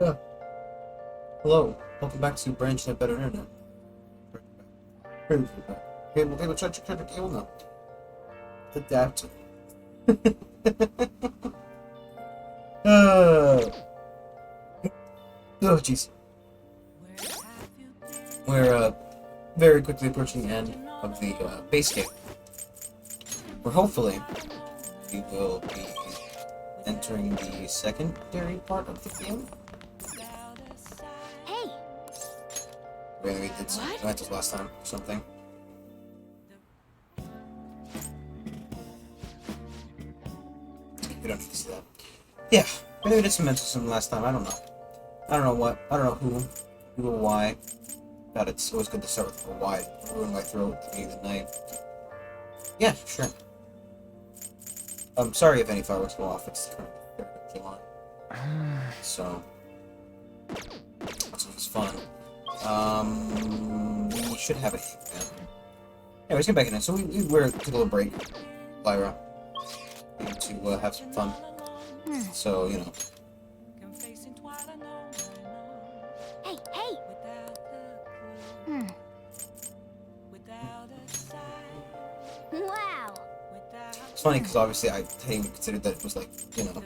Uh, Hello, welcome back to Branch Net Better Internet. Cable, check the cable now. Adapt. uh, oh, jeez. We're very quickly approaching the end of the base game. Where hopefully we will be entering the secondary part of the game. Hey, Where we did some matches last time or something. We don't need to see that. Yeah, maybe we did some mental sim last time. I don't know. I don't know what. I don't know who or why. God, it's always good to start with a why. Ruin my throat at the beginning of the night. Yeah, sure. I'm sorry if any fireworks go off. It's currently 3rd of July. So, it's fun. We should have it. Yeah. Anyways, get back in it. So we were took a little break, Lyra, to have some fun. So, you know. hey, hey! Wow! It's funny because obviously I hadn't even considered that it was like, you know,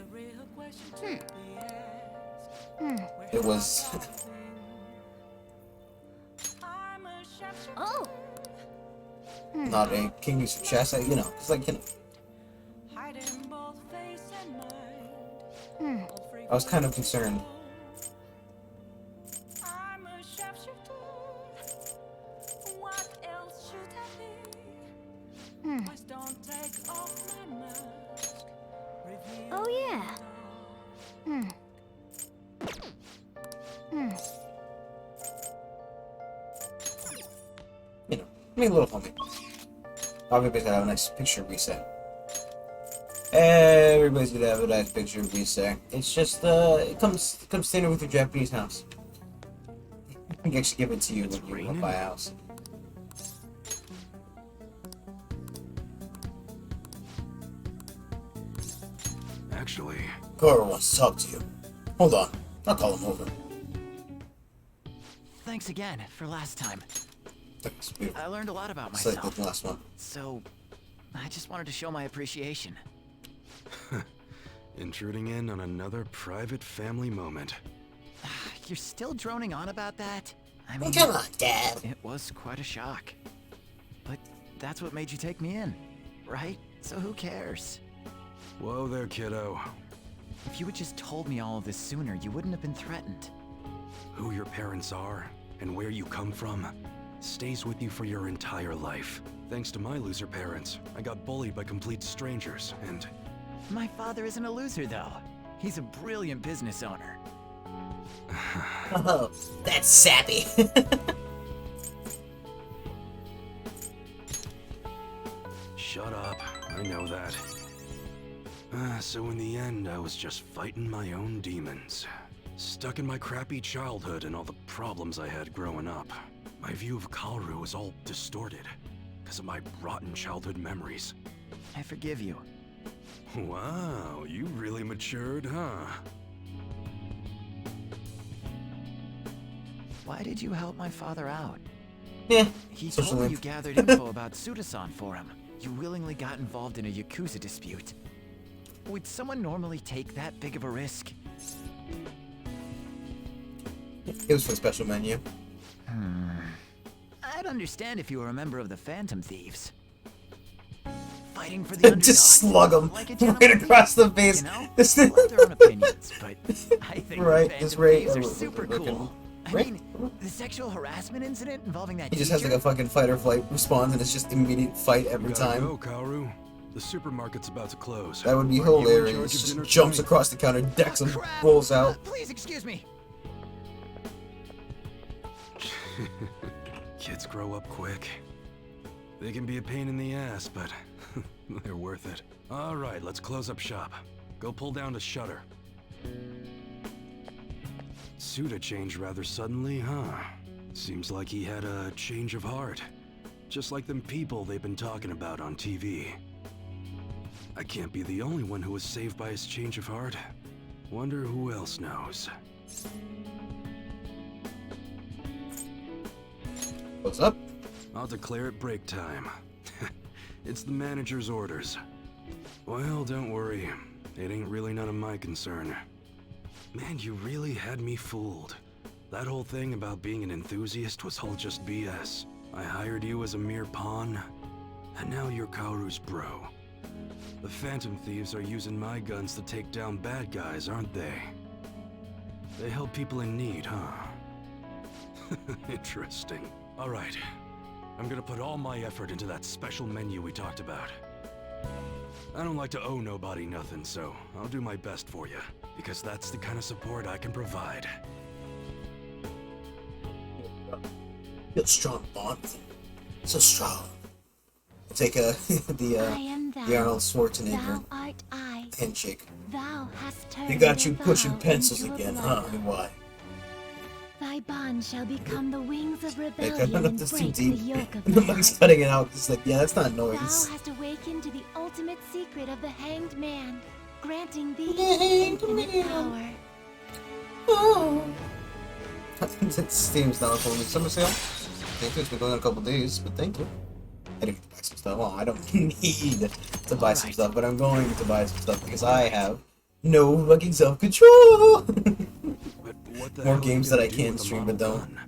it was Oh! not a king use of chess. You know, it's like, you know, I was kind of concerned. Oh yeah! You know, I mean, a little homie. Everybody's gonna have a nice picture reset. Everybody's gonna have a nice picture reset. It's just, it comes standard with your Japanese house. I can actually give it to you when you buy a house. Actually, Goro wants to talk to you. Hold on, I'll call him over. Thanks again for last time. Thanks, beautiful. I learned a lot about Just like myself. the last one. So, I just wanted to show my appreciation. intruding in on another private family moment. You're still droning on about that? I Oh, mean, come on, Dad. it was quite a shock. But that's what made you take me in, right? So who cares? Whoa there, kiddo. If you had just told me all of this sooner, you wouldn't have been threatened. Who your parents are and where you come from stays with you for your entire life. Thanks to my loser parents, I got bullied by complete strangers, and My father isn't a loser, though. He's a brilliant business owner. Oh, that's sappy. shut up. I know that. So in the end, I was just fighting my own demons. Stuck in my crappy childhood and all the problems I had growing up. My view of Kaoru was all distorted because of my rotten childhood memories. I forgive you. Wow, you really matured, huh? Why did you help my father out? Yeah, He social told me link. you gathered info about Suda-san for him. You willingly got involved in a Yakuza dispute. Would someone normally take that big of a risk? It was for the special menu. I'd understand if you were a member of the Phantom Thieves. Fighting for the underdog. Just slug him like a right gentleman across the thief, face. You know? This They have their own opinions, but I think Right, the this Phantom Ray- Thieves are uh, super looking- cool. I Ray? mean, the sexual harassment incident involving that He just has like teacher? a fucking fight or flight response, and it's just immediate fight You every gotta time. go, Kaoru. The supermarket's about to close. That would be Are you in charge hilarious. of Just dinner jumps tonight? across the counter, decks him, Crap! rolls out. Please excuse me. Kids grow up quick. They can be a pain in the ass, but they're worth it. All right, let's close up shop. Go pull down the shutter. Suda changed rather suddenly, huh? Seems like he had a change of heart. Just like them people they've been talking about on TV. I can't be the only one who was saved by his change of heart. Wonder who else knows. What's up? I'll declare it break time. It's the manager's orders. Well, don't worry. It ain't really none of my concern. Man, you really had me fooled. That whole thing about being an enthusiast was all just BS. I hired you as a mere pawn, and now you're Kaoru's bro. The Phantom Thieves are using my guns to take down bad guys, aren't they? They help people in need, huh? Interesting. Alright. I'm gonna put all my effort into that special menu we talked about. I don't like to owe nobody nothing, so I'll do my best for you, because that's the kind of support I can provide. Feel strong, Bond. So strong. I'll take I the am thou. Arnold Thou Schwarzenegger art I. handshake. Thou hast turned They got you a pushing vow pencils into a again, huh? blood. And why? Thy bond shall become the wings of Like, rebellion I'm and this too break the deep. yoke of And the the mic's heart. cutting it out. It's like, yeah, that's not Thou noise. hast awakened to the ultimate secret of the Hanged Man, granting thee The Hanged infinite Man. power. Oh. It seems now for me summer sale. Thank you. It's been going on a couple days, but thank you. I didn't buy some stuff. Well, I don't need to buy some stuff, but I'm going to buy some stuff because I have no fucking self-control. But what the More hell are you games that gonna I do can with a stream, model but don't. gun?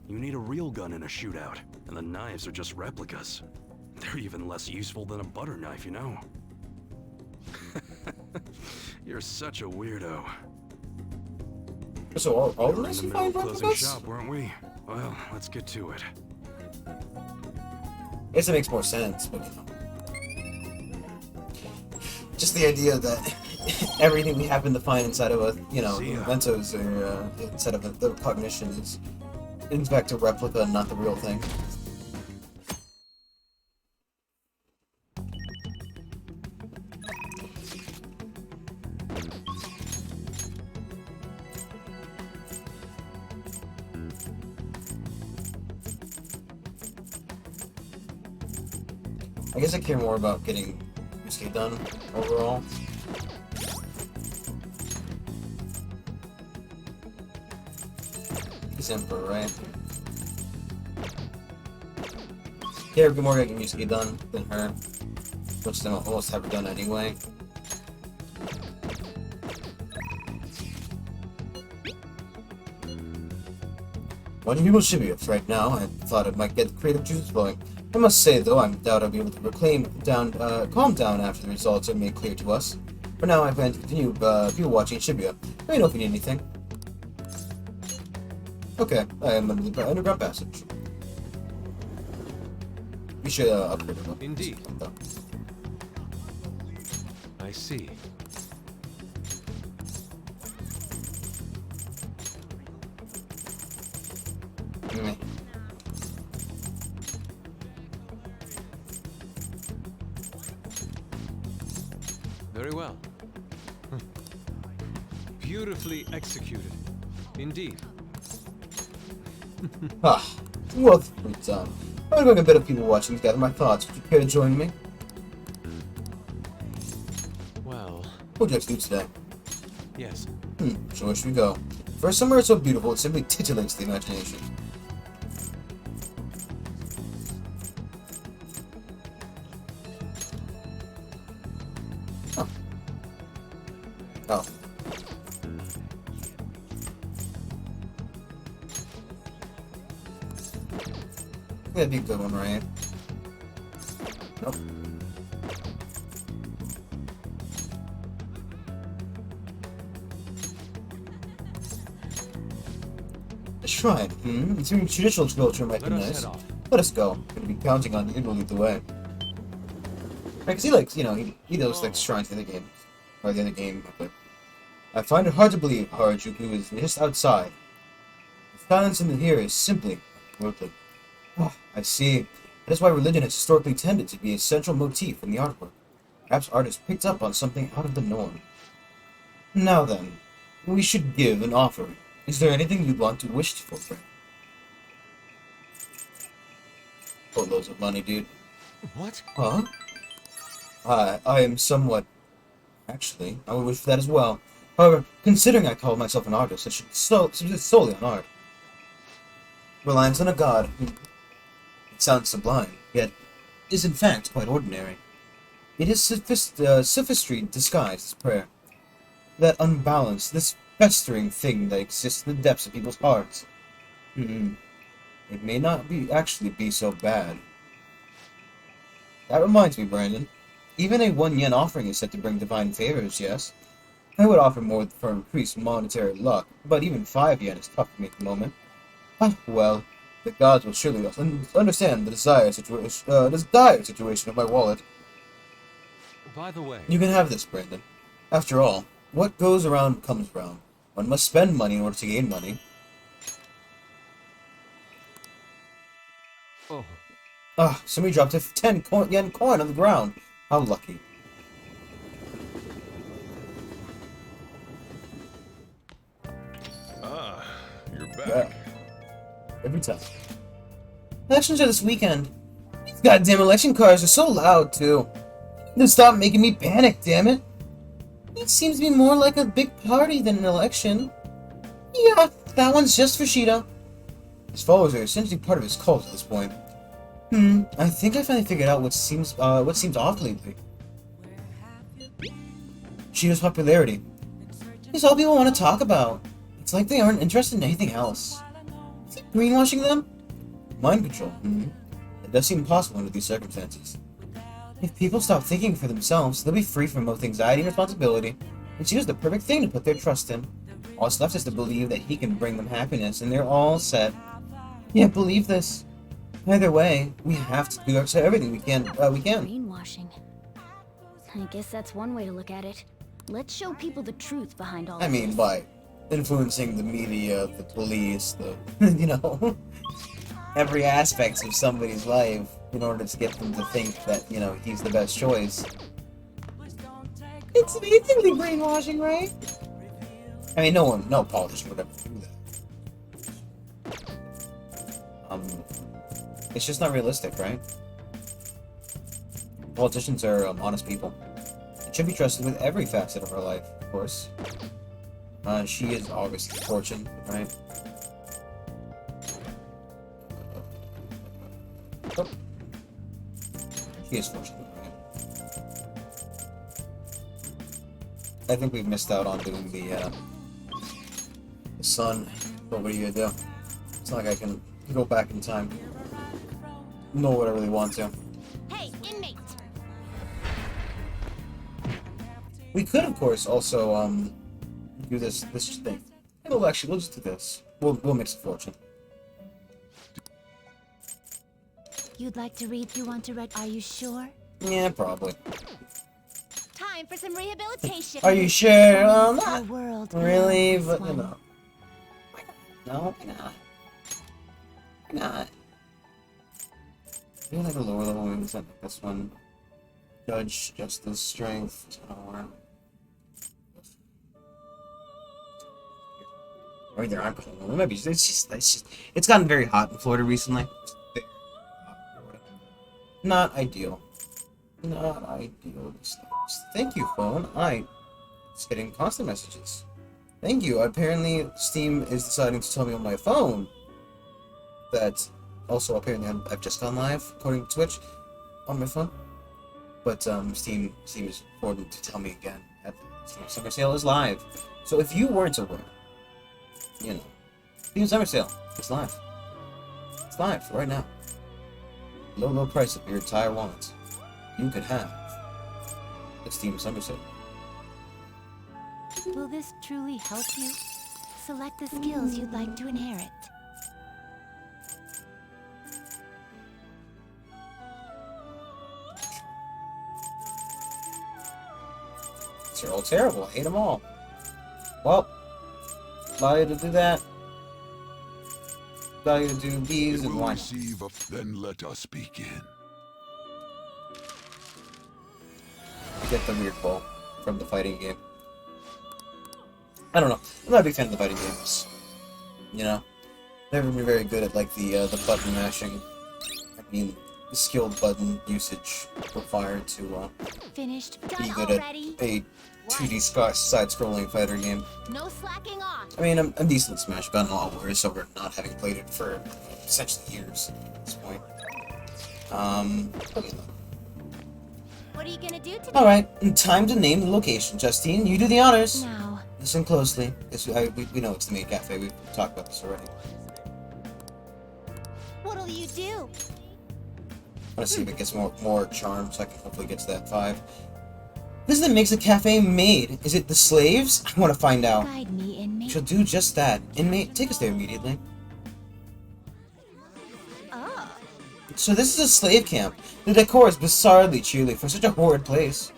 You need a real gun in a shootout, and the knives are just replicas. They're even less useful than a butter knife, you know? You're such a weirdo. So all the We were in rest the you middle find of closing replicas? shop, weren't we? Well, let's get to it. I guess it makes more sense, but you know. Just the idea that everything we happen to find inside of a, you know, See ya. mementos or inside of the cognition is in fact a replica and not the real thing. I guess I care more about getting Yusuke done overall. He's Emperor, right? Care more about getting Yusuke done than her, which I almost have her done anyway. Watching people Shibuya right now, I thought it might get the creative juices flowing. I must say, though, I doubt I'll be able to calm down after the results are made clear to us. For now, I plan to continue people watching Shibuya. Let me know if you need anything. Okay, I am under the underground passage. We should upgrade it. Indeed. I see. Meh. Very well. Beautifully executed. Indeed. Ah, well done. I'm going a bit of people watching to gather my thoughts. Would you care to join me? Well, What would you like to do today? yes. So where should we go? First, somewhere so beautiful it simply titillates the imagination. Oh. Oh. That'd be a good one, right? Nope. A shrine, It's a traditional culture might Let be us nice. head off. Let us go. I'm gonna be counting on you to lead the way. Right, because he likes, you know, he knows like shrines in the game. Or the other game, but I find it hard to believe Harajuku is just outside. The silence in here is simply worldly. Oh, I see. That is why religion has historically tended to be a central motif in the artwork. Perhaps artists picked up on something out of the norm. Now then, we should give an offering. Is there anything you'd want to wish for, friend? Boatloads of money, dude. What? Huh? I am somewhat... Actually, I would wish for that as well. However, considering I call myself an artist, I should subsist solely on art. Reliance on a god who, it sounds sublime, yet is in fact quite ordinary. It is sophistry disguised as prayer. That unbalanced, this festering thing that exists in the depths of people's hearts. It may not actually be so bad. That reminds me, Brandon. Even a 1 yen offering is said to bring divine favors, yes? I would offer more for increased monetary luck, but even 5 yen is tough for me at the moment. Ah, well, the gods will surely understand the dire situation of my wallet. By the way, You can have this, Brandon. After all, what goes around comes around. One must spend money in order to gain money. oh, Ah, somebody dropped a 10 yen coin on the ground. How lucky. Ah, you're back. Yeah. Every time. Elections are this weekend. These goddamn election cars are so loud, too. They stop making me panic, damn it. It seems to be more like a big party than an election. Yeah, that one's just for Shido. His followers are essentially part of his cult at this point. I think I finally figured out what seems off lately. Shido's popularity. It's all people want to talk about. It's like they aren't interested in anything else. Is he greenwashing them? Mind control. It does seem possible under these circumstances. If people stop thinking for themselves, they'll be free from both anxiety and responsibility, and Shido's the perfect thing to put their trust in. All that's left is to believe that he can bring them happiness, and they're all set. Yeah, believe this. Either way, we have to do everything we can. Brainwashing. I guess that's one way to look at it. Let's show people the truth behind all I of mean, this. by influencing the media, the police, every aspect of somebody's life in order to get them to think that, he's the best choice. It's basically brainwashing, right? I mean, no politician would ever do that. It's just not realistic, right? Politicians are honest people. It should be trusted with every facet of our life, of course. She is obviously Fortune, right? Oh. She is Fortune, right? I think we've missed out on doing the sun. But what are you gonna do? It's not like I can go back in time. Nor would I really want to. Hey, inmate! We could, of course, also do this thing. We'll just do this. We'll mix a fortune. You'd like to read through Want to Read? Are you sure? Yeah, probably. Time for some rehabilitation. Are you sure? The world Really, beyond but this one. No, why not? Why not? Maybe like a lower level maybe something like this one. Judge, Justice, Strength, Tower. Or there aren't. Maybe it's gotten very hot in Florida recently. Not ideal. Not ideal. Thank you, phone. It's getting constant messages. Thank you. Apparently, Steam is deciding to tell me on my phone that. Also, apparently, I've just gone live, according to Twitch, on my phone. But Steam is forwarding to tell me again that Steam Summer Sale is live. So if you weren't aware, Steam Summer Sale is live. It's live right now. Low price of your entire wallet. You could have the Steam Summer Sale. Will this truly help you? Select the skills you'd like to inherit. They're all terrible. I hate them all. Well, allow you to do that. Allow you to do these and one. Receive, then let us begin. Get the weird ball from the fighting game. I don't know. I'm not a big fan of the fighting games. Never been very good at like the button mashing. I mean, skill button usage required to Finished. be Done good at already. a 2D side-scrolling fighter game. No slacking off. I mean, I'm decent at Smash, gotten a lot worse over not having played it for essentially years at this point. But, you know. What are you gonna do today? Alright, time to name the location. Justine, you do the honors. Now, Listen closely. We know it's the main cafe. We've talked about this already. what'll you do? I want to see if it gets more charm, so I can hopefully get to that 5. What is it that makes a cafe made? Is it the slaves? I want to find out. Guide me, inmate. She'll do just that. Inmate, take us there immediately. Oh. So this is a slave camp. The decor is bizarrely cheerly for such a horrid place.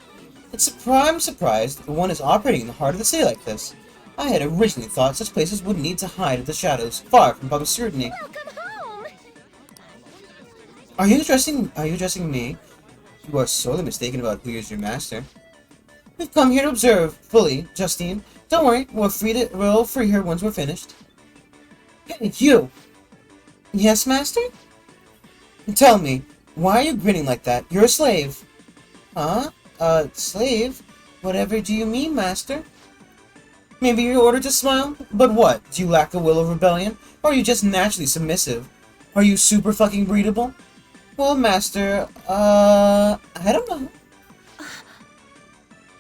I'm surprised that one is operating in the heart of the city like this. I had originally thought such places would need to hide in the shadows, far from public scrutiny. Welcome home. Are you addressing me? You are sorely mistaken about who is your master. We've come here to observe fully, Justine. Don't worry, we'll free her once we're finished. Hey, you! Yes, master? Tell me, why are you grinning like that? You're a slave. Huh? Slave? Whatever do you mean, master? Maybe you're ordered to smile? But what? Do you lack the will of rebellion? Or are you just naturally submissive? Are you super fucking breedable? Well, master, I don't know.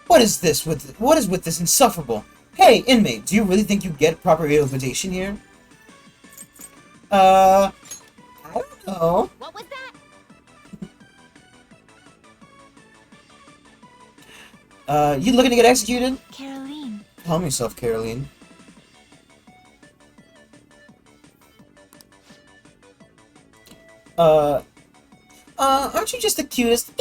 What is with this insufferable? Hey, inmate, do you really think you get proper invitation here? I don't know. What was that? You looking to get executed? Caroline. Calm yourself, Caroline. Aren't you just the cutest?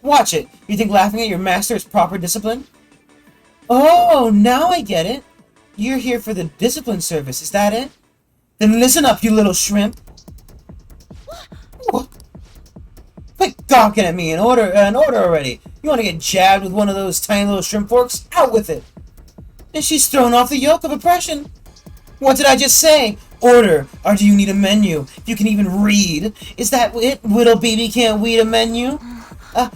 Watch it. You think laughing at your master is proper discipline? Oh, now I get it. You're here for the discipline service, is that it? Then listen up, you little shrimp. What? Quit gawking at me and order already. You want to get jabbed with one of those tiny little shrimp forks? Out with it. And she's thrown off the yoke of oppression. What did I just say? Order, or do you need a menu? You can even read. Is that it? Little baby can't read a menu? My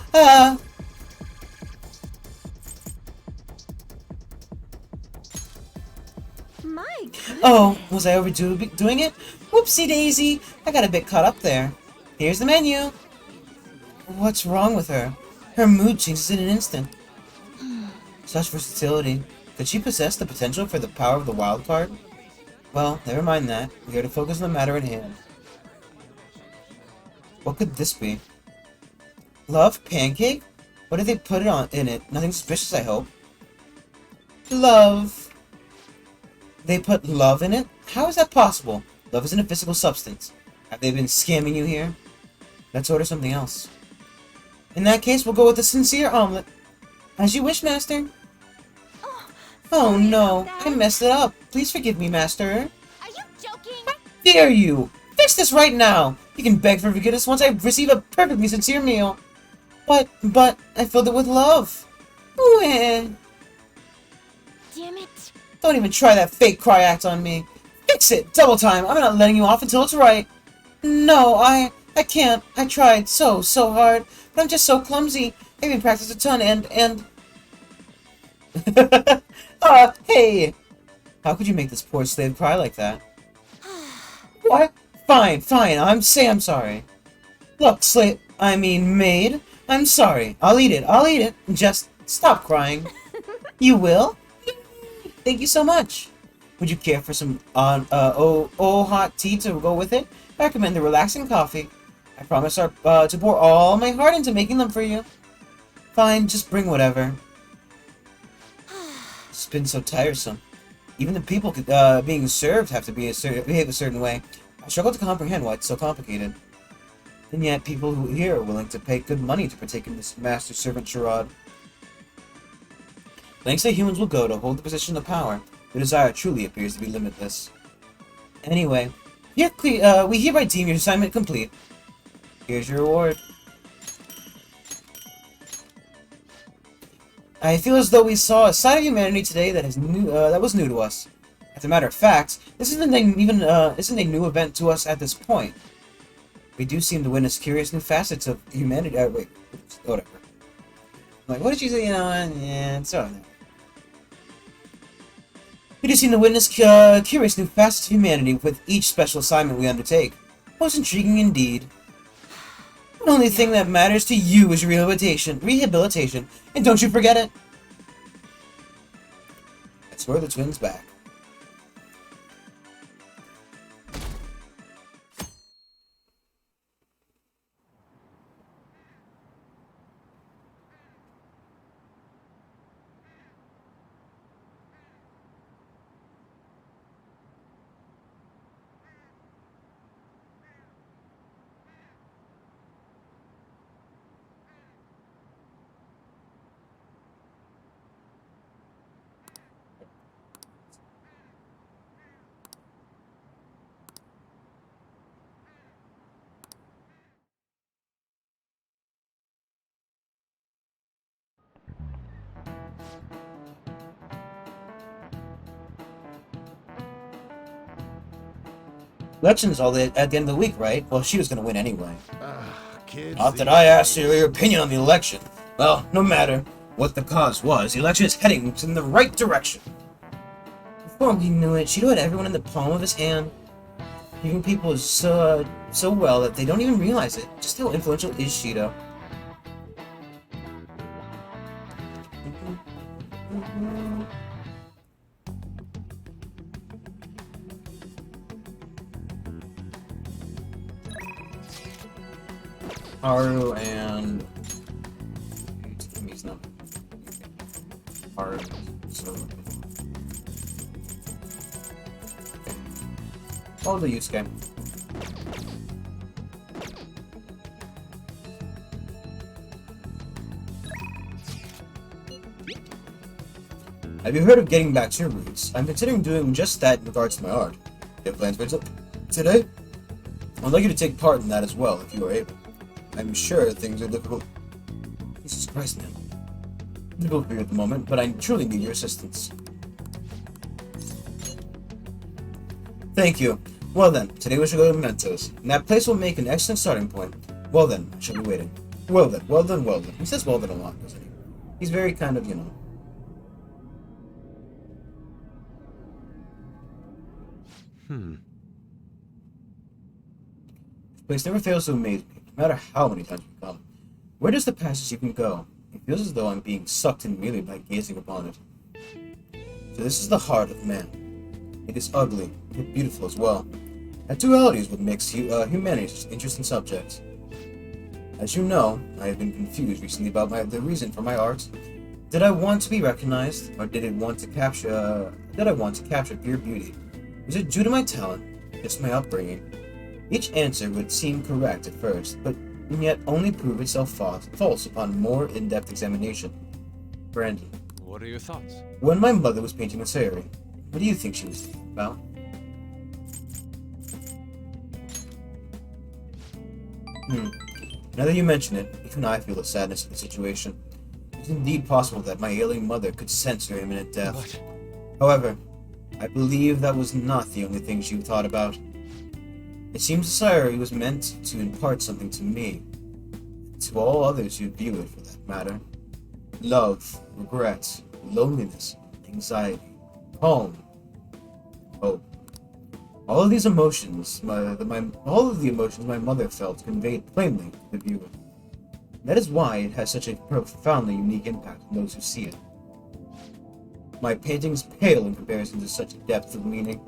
goodness. Oh, was I overdoing it? Whoopsie daisy. I got a bit caught up there. Here's the menu. What's wrong with her? Her mood changes in an instant. Such versatility. Could she possess the potential for the power of the wild card? Well, never mind that. We are to focus on the matter at hand. What could this be? Love pancake? What did they put in it? Nothing suspicious, I hope. Love. They put love in it? How is that possible? Love isn't a physical substance. Have they been scamming you here? Let's order something else. In that case, we'll go with the sincere omelet. As you wish, master. Oh no, I messed it up. Please forgive me, master. Are you joking? Dare you! Fix this right now! You can beg for forgiveness once I receive a perfectly sincere meal. But, I filled it with love. Ooh, eh. Damn it. Don't even try that fake cry act on me. Fix it! Double time! I'm not letting you off until it's right. No, I can't. I tried so hard. But I'm just so clumsy. I've been practiced a ton and... hey! How could you make this poor slave cry like that? What? Fine. I'm sorry. Look, maid. I'm sorry. I'll eat it. Just stop crying. You will? Thank you so much. Would you care for some hot tea to go with it? I recommend the relaxing coffee. I promise to pour all my heart into making them for you. Fine, just bring whatever. It's been so tiresome. Even the people being served have to behave a certain way. I struggle to comprehend why it's so complicated. And yet, people who here are willing to pay good money to partake in this master-servant charade. Lengths that humans will go to hold the position of power, the desire truly appears to be limitless. Anyway, we hereby deem your assignment complete. Here's your reward. I feel as though we saw a side of humanity today that was new to us. As a matter of fact, this isn't a new event to us at this point. We do seem to witness curious new facets of humanity. Wait, whatever. I'm like, what did she say? You know, yeah, it's all right. We do seem to witness curious new facets of humanity with each special assignment we undertake. Most intriguing indeed. The only thing that matters to you is rehabilitation, and don't you forget it. I swear the twins back. Election's all at the end of the week, right? Well, she was gonna win anyway. Kids. Not that I asked you your opinion on the election. Well, no matter what the cause was, the election is heading in the right direction. Before we knew it, Shido had everyone in the palm of his hand. Even people so well that they don't even realize it. Just how influential is Shido? Haru and he's not Haru. So follow the Yusuke. Have you heard of getting back to your roots? I'm considering doing just that in regards to my art. You have plans for it today? I'd like you to take part in that as well, if you are able. I'm sure things are difficult. Jesus Christ, man. Difficult for you at the moment, but I truly need your assistance. Thank you. Well then, today we shall go to Mementos, and that place will make an excellent starting point. Well then, I shall be waiting. Well then, well then, well then. He says well then a lot, doesn't he? He's very kind of, you know. This place never fails to amaze me, no matter how many times we come. Where does the passage even go? It feels as though I'm being sucked in merely by gazing upon it. So this is the heart of man. It is ugly, yet beautiful as well. That duality is what makes humanity such an interesting subject. As you know, I have been confused recently about the reason for my art. Did I want to be recognized, or did I want to capture pure beauty? Was it due to my talent, just my upbringing? Each answer would seem correct at first, but yet only prove itself false upon more in-depth examination. Brandon. What are your thoughts? When my mother was painting the Sayuri, what do you think she was thinking about? Now that you mention it, even I feel the sadness of the situation. It's indeed possible that my ailing mother could sense her imminent death. But However, I believe that was not the only thing she thought about. It seems Sayuri was meant to impart something to me, to all others who view it for that matter. Love, regret, loneliness, anxiety, calm, hope. All of these emotions, all of the emotions my mother felt conveyed plainly to the viewer. That is why it has such a profoundly unique impact on those who see it. My paintings pale in comparison to such depth of meaning.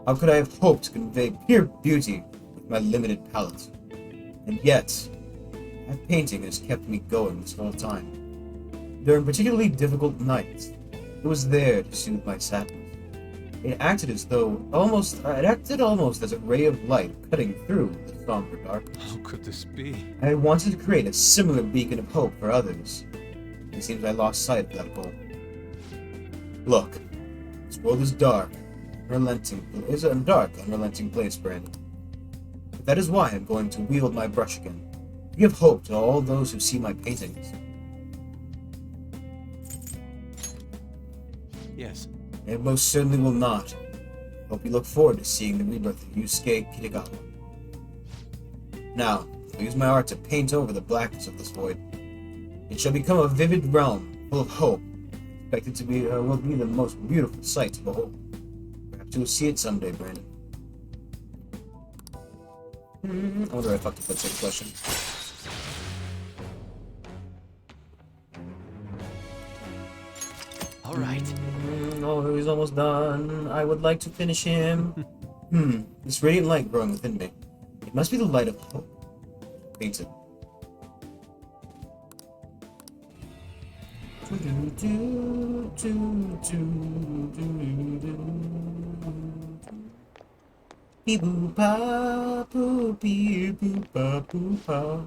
How could I have hoped to convey pure beauty with my limited palette? And yet, that painting has kept me going this whole time. During particularly difficult nights, it was there to soothe my sadness. It acted almost as a ray of light cutting through the somber darkness. how could this be? I wanted to create a similar beacon of hope for others. It seems I lost sight of that goal. Look, this world is dark, unrelenting place, Brandon. But that is why I'm going to wield my brush again. To give hope to all those who see my paintings. Yes. It most certainly will not. Hope you look forward to seeing the rebirth of Yusuke Kitagawa. Now, I'll use my art to paint over the blackness of this void. It shall become a vivid realm, full of hope. Expected to be will be the most beautiful sight to behold. Perhaps you'll see it someday, Brandon. I wonder if I can put the same question. All right. Oh, he's almost done. I would like to finish him. This radiant light growing within me. It must be the light of hope. Paint it. Pee boo pa poo pee boo pa poo pa.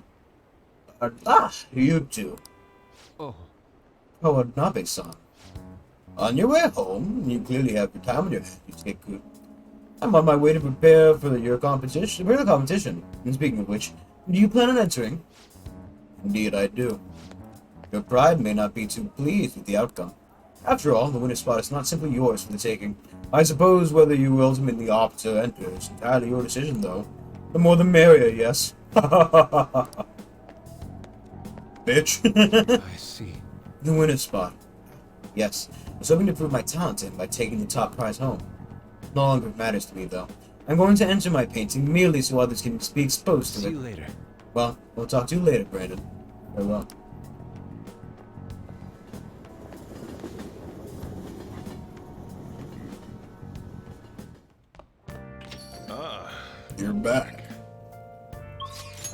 You two. Oh, Oh, a Nabe song. On your way home, you clearly have your time on your hands, Seku. I'm on my way to prepare for your competition. For the competition. And speaking of which, do you plan on entering? Indeed, I do. Your pride may not be too pleased with the outcome. After all, the winner's spot is not simply yours for the taking. I suppose whether you will ultimately opt to enter is entirely your decision, though. The more the merrier, yes. Bitch. I see. The winner's spot. Yes, I was hoping to prove my talent in by taking the top prize home. No longer matters to me, though. I'm going to enter my painting merely so others can be exposed to See it. you later. Well, we'll talk to you later, Brandon. Farewell. You're back.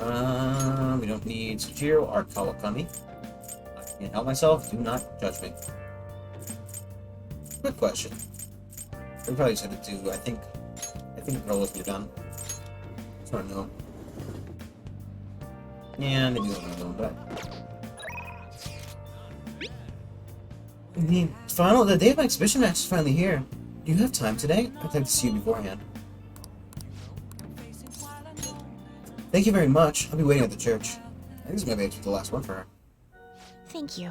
We don't need Sujiro or Kawakami. I can't help myself. Do not judge me. Quick question. We probably said it too. I think rollers be done. Just want to know. Yeah, maybe we'll know, but the day of my exhibition match is finally here. Do you have time today? I'd like to see you beforehand. Thank you very much. I'll be waiting at the church. I think this may be the last one for her. Thank you.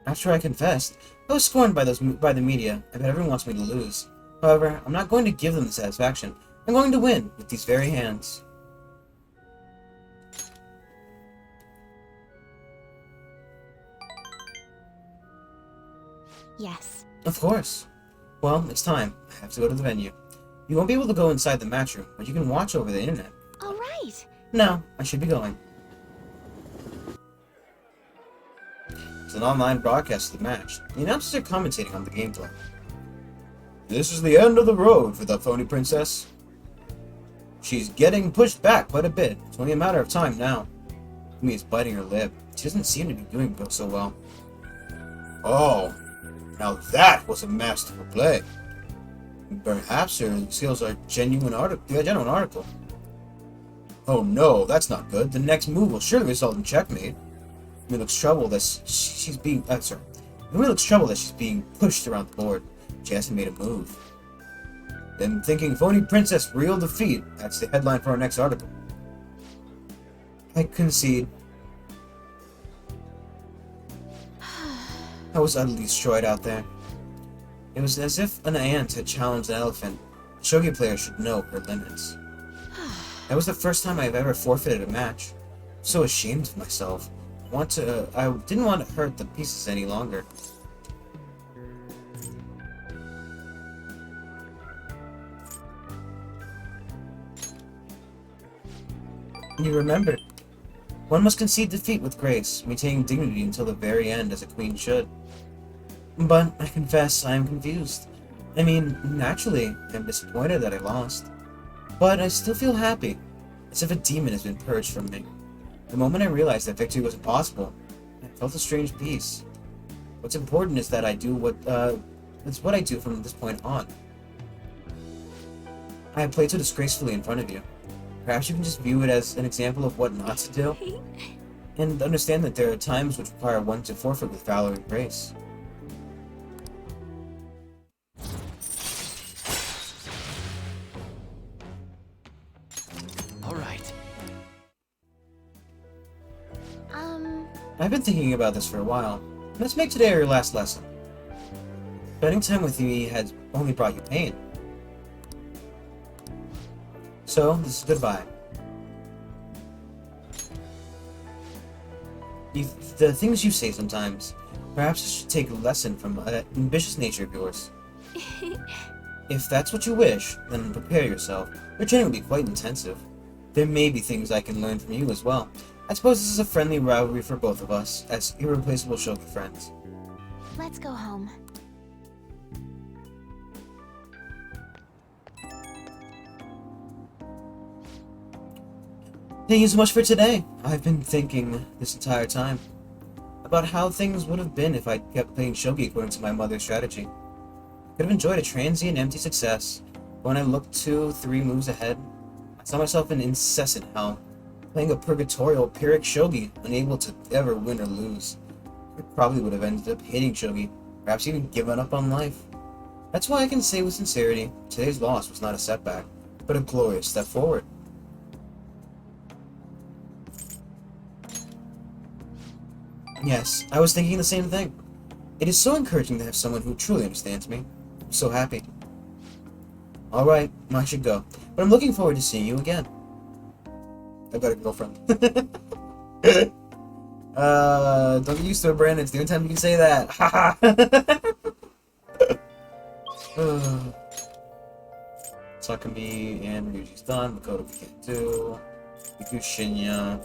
After I confessed, I was scorned by the media. I bet everyone wants me to lose. However, I'm not going to give them the satisfaction. I'm going to win with these very hands. Yes. Of course. Well, it's time. I have to go to the venue. You won't be able to go inside the match room, but you can watch over the internet. All right. No, I should be going. It's an online broadcast of the match. The announcers are commentating on the gameplay. This is the end of the road for the phony princess. She's getting pushed back quite a bit. It's only a matter of time now. Umi is biting her lip. She doesn't seem to be doing so well. Oh, now that was a masterful play. Perhaps her skills are genuine article. Oh no, that's not good. The next move will surely result in checkmate. Umi looks troubled as she's being pushed around the board. She hasn't made a move. Then thinking phony princess real defeat. That's the headline for our next article. I concede. I was utterly destroyed out there. It was as if an ant had challenged an elephant. A shogi player should know her limits. That was the first time I've ever forfeited a match. I'm so ashamed of myself. I didn't want to hurt the pieces any longer. You remembered. One must concede defeat with grace, maintaining dignity until the very end as a queen should. But, I confess, I am confused. I mean, naturally, I'm disappointed that I lost. But I still feel happy, as if a demon has been purged from me. The moment I realized that victory was impossible, I felt a strange peace. What's important is that I do it's what I do from this point on. I have played so disgracefully in front of you. Perhaps you can just view it as an example of what not to do, and understand that there are times which require one to forfeit with valor and grace. All right. I've been thinking about this for a while. Let's make today our last lesson. Spending time with me has only brought you pain. So, this is goodbye. the things you say sometimes. Perhaps I should take a lesson from that ambitious nature of yours. If that's what you wish, then prepare yourself. Your training will be quite intensive. There may be things I can learn from you as well. I suppose this is a friendly rivalry for both of us, as irreplaceable Shogi friends. Let's go home. Thank you so much for today. I've been thinking this entire time about how things would have been if I kept playing Shogi according to my mother's strategy. I could have enjoyed a transient, empty success, but when I looked 2-3 moves ahead, I saw myself in incessant hell, playing a purgatorial Pyrrhic Shogi, unable to ever win or lose. I probably would have ended up hating Shogi, perhaps even given up on life. That's why I can say with sincerity, today's loss was not a setback, but a glorious step forward. Yes, I was thinking the same thing. It is so encouraging to have someone who truly understands me. I'm so happy. Alright, I should go. But I'm looking forward to seeing you again. I've got a girlfriend. Don't get used to it, Brandon. It's the only time you can say that. Haha. Sakami and Ryuji's done. Makoto we can't do. Miku Shinya.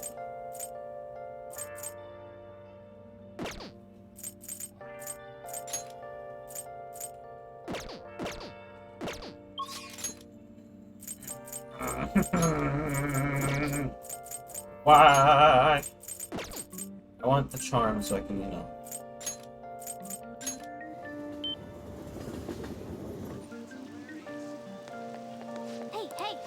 Why? I want the charm so I can, Hey, hey!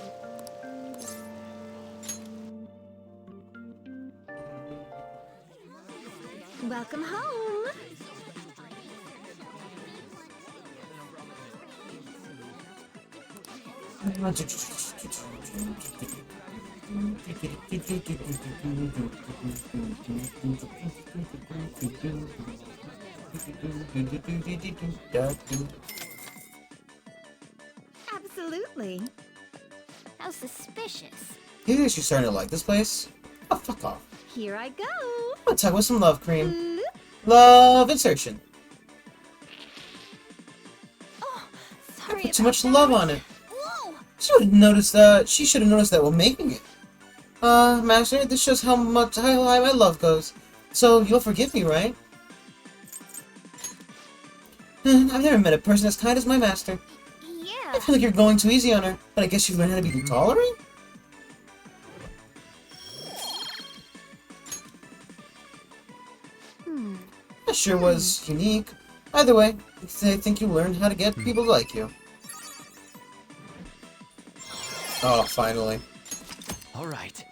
Welcome home! Absolutely. How suspicious. You think she's starting to like this place? Oh, fuck off. Here I go. I'm gonna talk with some love cream. Bloop. Love insertion. Oh, I sorry put too about much that. love on it. Whoa! She would have noticed that. She should have noticed that while making it. Master, this shows how high my love goes. So you'll forgive me, right? I've never met a person as kind as my master. Yeah. I feel like you're going too easy on her, but I guess you've learned how to be tolerant? That sure was unique. Either way, I think you learned how to get people to like you. Oh, finally. All right.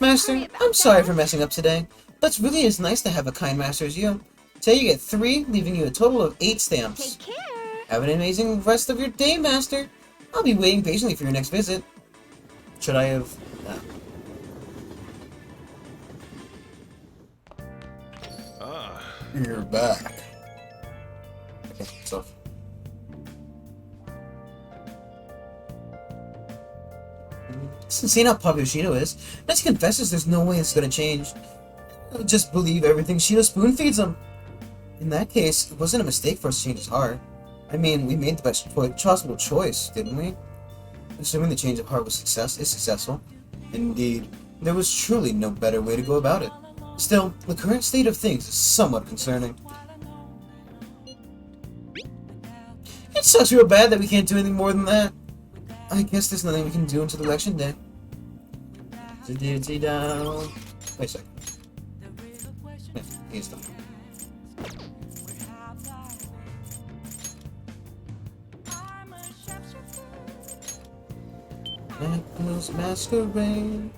Master, I'm sorry for messing up today, but it really is nice to have a kind master as you. Today you get 3, leaving you a total of 8 stamps. Take care. Have an amazing rest of your day, Master. I'll be waiting patiently for your next visit. Should I have... You're back. Okay, so... It's insane how popular Shido is. Nancy confesses there's no way it's gonna change. He'll just believe everything Shido spoon feeds him. In that case, it wasn't a mistake for us to change his heart. I mean, we made the best possible choice, didn't we? Assuming the change of heart was successful. Indeed, there was truly no better way to go about it. Still, the current state of things is somewhat concerning. It sucks real bad that we can't do anything more than that. I guess there's nothing we can do until election day. Wait a second. Yeah, he's done. Magnus Masquerade.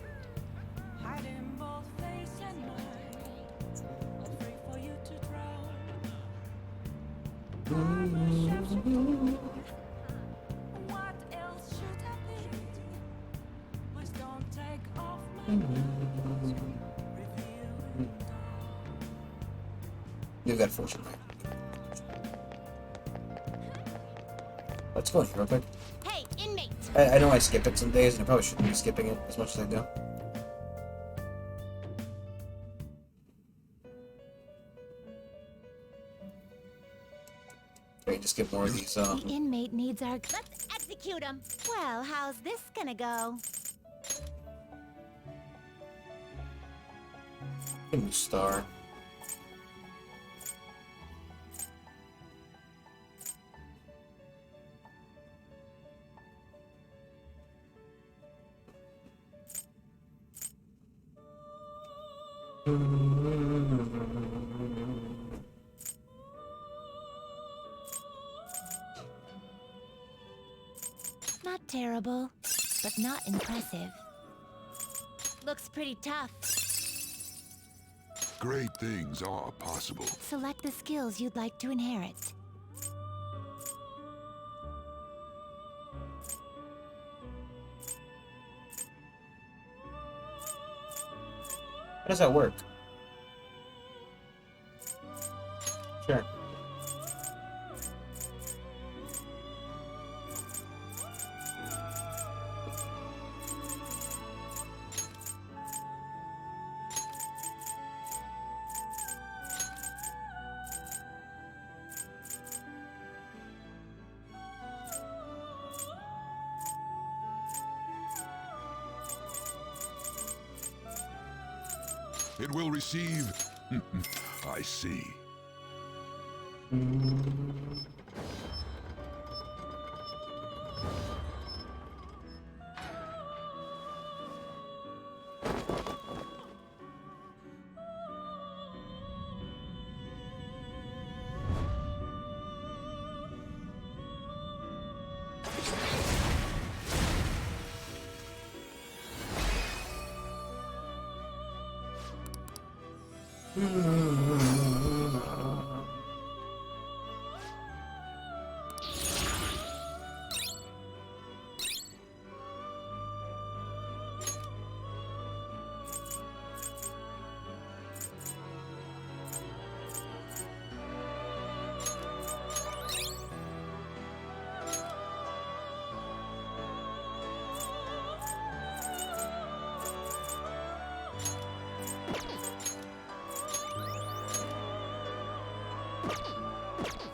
You've got fortune, right? Let's go in here real quick. Hey, inmate! I know I skip it some days, and I probably shouldn't be skipping it as much as I do. Great, just get more of these, The inmate needs our... Let's execute him. Well, how's this gonna go? a new star. Not terrible, but not impressive. Looks pretty tough. Great things are possible. Select the skills you'd like to inherit. How does that work? Sure. It will receive... I see.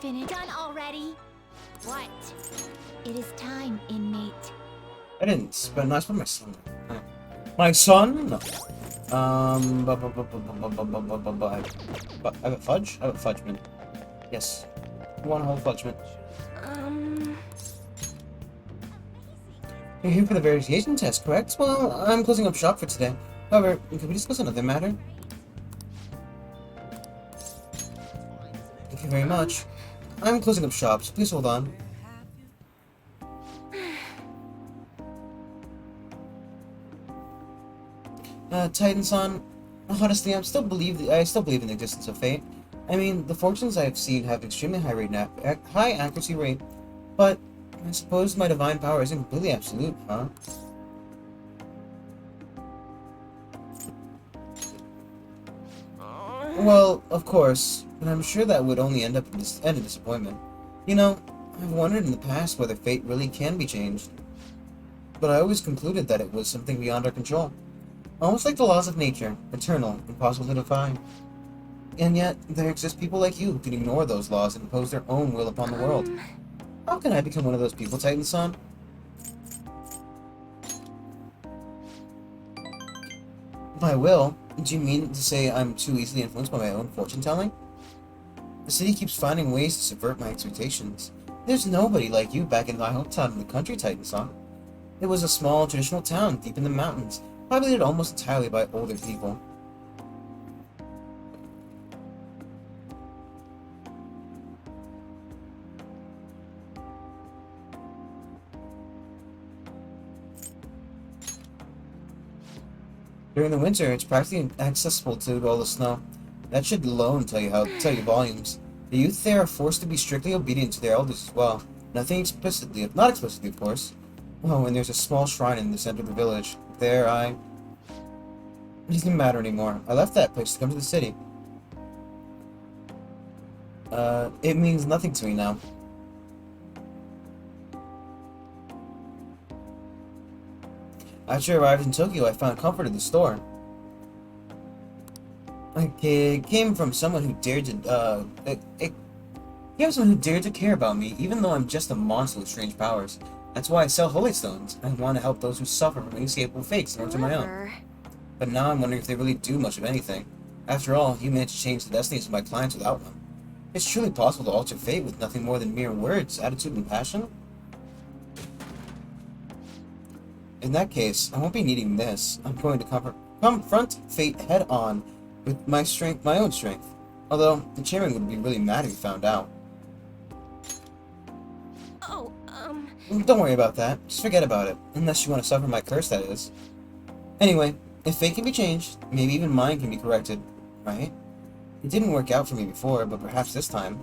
Finished. Done already? What? It is time, inmate. I didn't spend. No, I spent my son. My son? No. I have a fudge? I have a fudge mint. Yes. One whole fudge mint. You're here for the verification test, correct? Well, I'm closing up shop for today. However, can we discuss another matter? Thank you very much. I'm closing up shop, so please hold on. Titan-san, honestly, I still believe in the existence of fate. I mean, the fortunes I have seen have extremely high accuracy rate, but I suppose my divine power isn't completely absolute, huh? Well, of course, but I'm sure that would only end in disappointment. You know, I've wondered in the past whether fate really can be changed, but I always concluded that it was something beyond our control. Almost like the laws of nature, eternal, impossible to defy. And yet, there exist people like you who can ignore those laws and impose their own will upon the world. How can I become one of those people, Titan-san? By will? Do you mean to say I'm too easily influenced by my own fortune-telling? The city keeps finding ways to subvert my expectations. There's nobody like you back in my hometown in the country, Titan-san. It was a small, traditional town deep in the mountains, populated almost entirely by older people. During the winter, it's practically inaccessible due to all the snow. That should alone tell you volumes. The youth there are forced to be strictly obedient to their elders as well. Not explicitly, of course. Oh, and there's a small shrine in the center of the village. There, it doesn't matter anymore. I left that place to come to the city. It means nothing to me now. After I arrived in Tokyo, I found comfort in the store. It came from someone who dared to, You have someone who dared to care about me, even though I'm just a monster with strange powers. That's why I sell holy stones. I want to help those who suffer from inescapable fates in order to my own. Clever. But now I'm wondering if they really do much of anything. After all, you managed to change the destinies of my clients without one. It's truly possible to alter fate with nothing more than mere words, attitude, and passion? In that case, I won't be needing this. I'm going to confront fate head-on with my own strength. Although, the chairman would be really mad if he found out. Oh, Don't worry about that. Just forget about it. Unless you want to suffer my curse, that is. Anyway, if fate can be changed, maybe even mine can be corrected, right? It didn't work out for me before, but perhaps this time.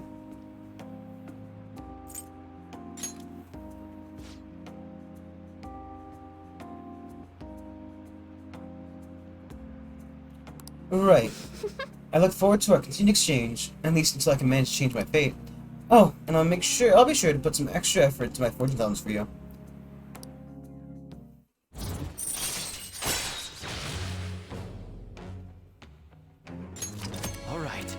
Right. I look forward to our continued exchange, at least until I can manage to change my fate. Oh, and I'll be sure to put some extra effort into my fortune tellings for you. All right.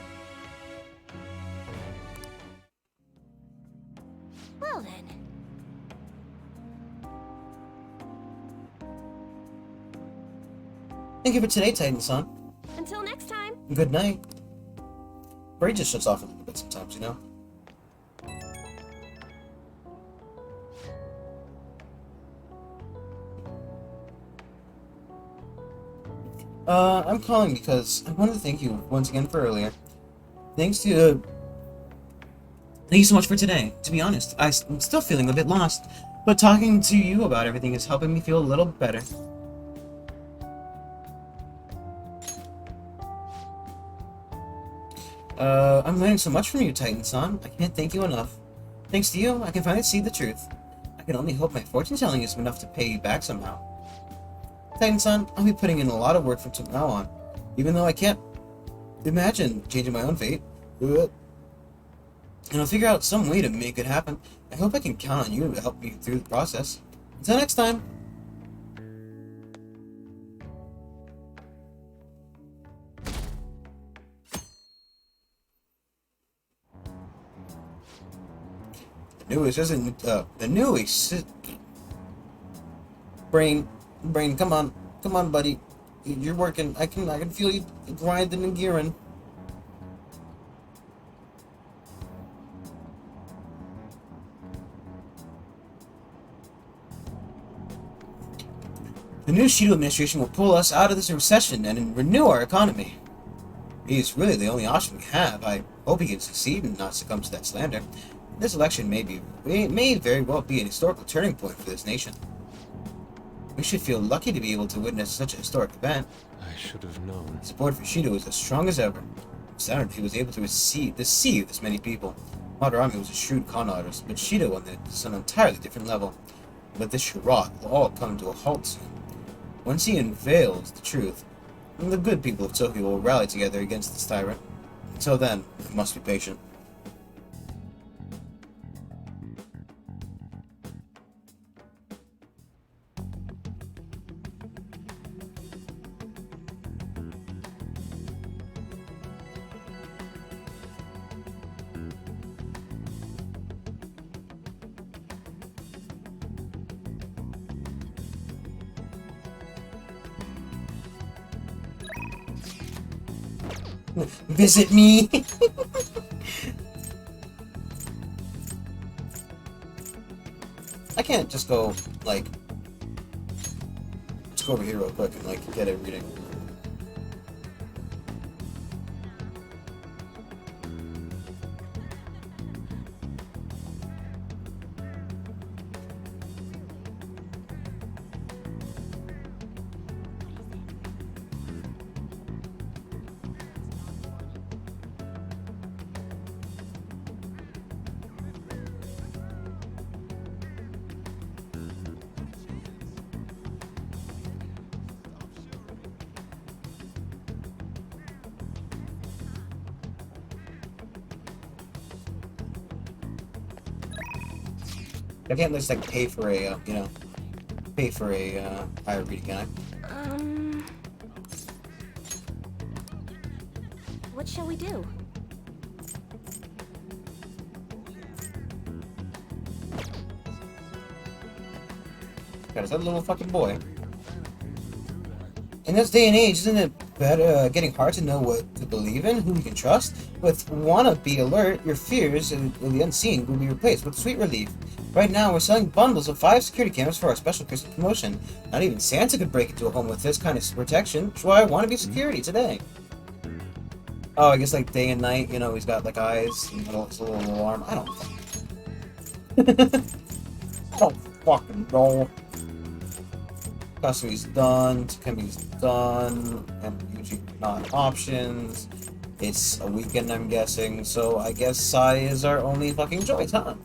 well then. Thank you for today, Titan-san. Until next time. Good night. Brain just shuts off a little bit sometimes, you know? I'm calling because I wanted to thank you once again for earlier. Thank you so much for today. To be honest, I'm still feeling a bit lost, but talking to you about everything is helping me feel a little better. I'm learning so much from you, Titan-san. I can't thank you enough. Thanks to you, I can finally see the truth. I can only hope my fortune-telling is enough to pay you back somehow. Titan-san, I'll be putting in a lot of work from now on, even though I can't imagine changing my own fate. And I'll figure out some way to make it happen. I hope I can count on you to help me through the process. Until next time! The newest Brain, come on, buddy. You're working. I can feel you grinding and gearing. The new Shido administration will pull us out of this recession and renew our economy. He is really the only option we have. I hope he can succeed and not succumb to that slander. This election may very well be an historical turning point for this nation. We should feel lucky to be able to witness such a historic event. I should have known. Support for Shido is as strong as ever. Saturn, he was able to deceive this many people. Madarame was a shrewd con artist, but Shido on this an entirely different level. But this charade will all come to a halt soon. Once he unveils the truth, the good people of Tokyo will rally together against this tyrant. Until then, we must be patient. Visit me! I can't just go, like... Let's go over here real quick and, like, get it reading. I can't just like pay for a, higher reading, can I? What shall we do? God, is that a little fucking boy? In this day and age, isn't it getting hard to know what to believe in, who you can trust? With Wanna Be Alert, your fears of the unseen will be replaced with sweet relief. Right now, we're selling bundles of 5 security cameras for our special Christmas promotion. Not even Santa could break into a home with this kind of protection, which is why I want to be security today. Oh, I guess like day and night, you know, he's got like eyes and it's a little alarm. I don't I don't fucking know. Customers done, Takemi's done, and usually not options. It's a weekend, I'm guessing, so I guess Sai is our only fucking choice, huh?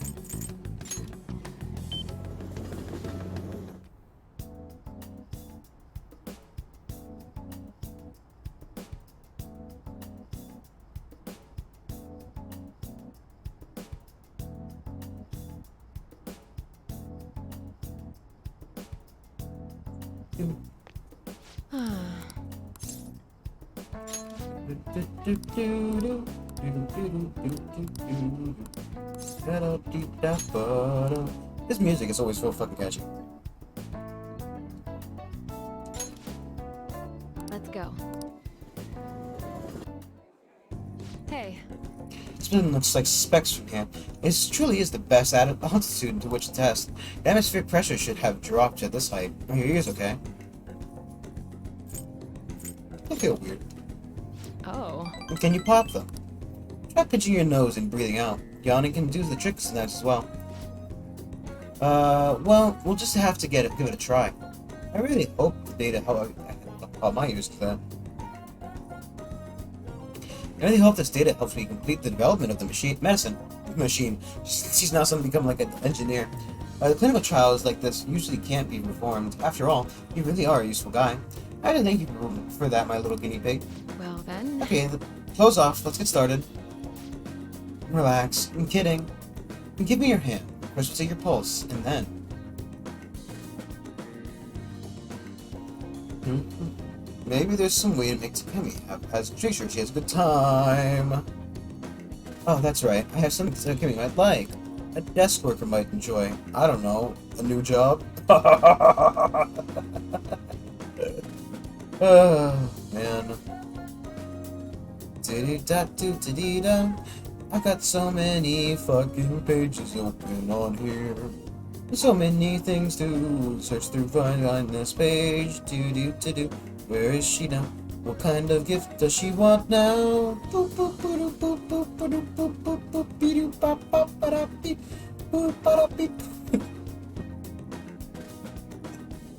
This music is always so fucking catchy. Let's go. Hey. It's been looks like specs from here. It truly is the best altitude to which to test. The atmospheric pressure should have dropped at this height. Are your ears okay? I feel weird. Oh. Can you pop them? Try pinching your nose and breathing out. Yawning can do the tricks sometimes as well. Well, we'll just have to give it a try. I really hope the data help my ears with that. I really hope this data helps me complete the development of the medicine machine. She's now suddenly become like an engineer. The clinical trials like this usually can't be performed. After all, you really are a useful guy. I had to thank you for that, my little guinea pig. Well then. Okay, clothes off. Let's get started. Relax. I'm kidding. Give me your hand. First we'll take your pulse, and then... Maybe there's some way to make Takemi make sure she has a good time. Oh, that's right. I have something Takemi might like. A desk worker might enjoy. I don't know. A new job? Oh, man. Diddy-da-doo-diddy-da. I got so many fucking pages open on here. There's so many things to search through, find this page. Do-do-do-do. Where is she now? What kind of gift does she want now?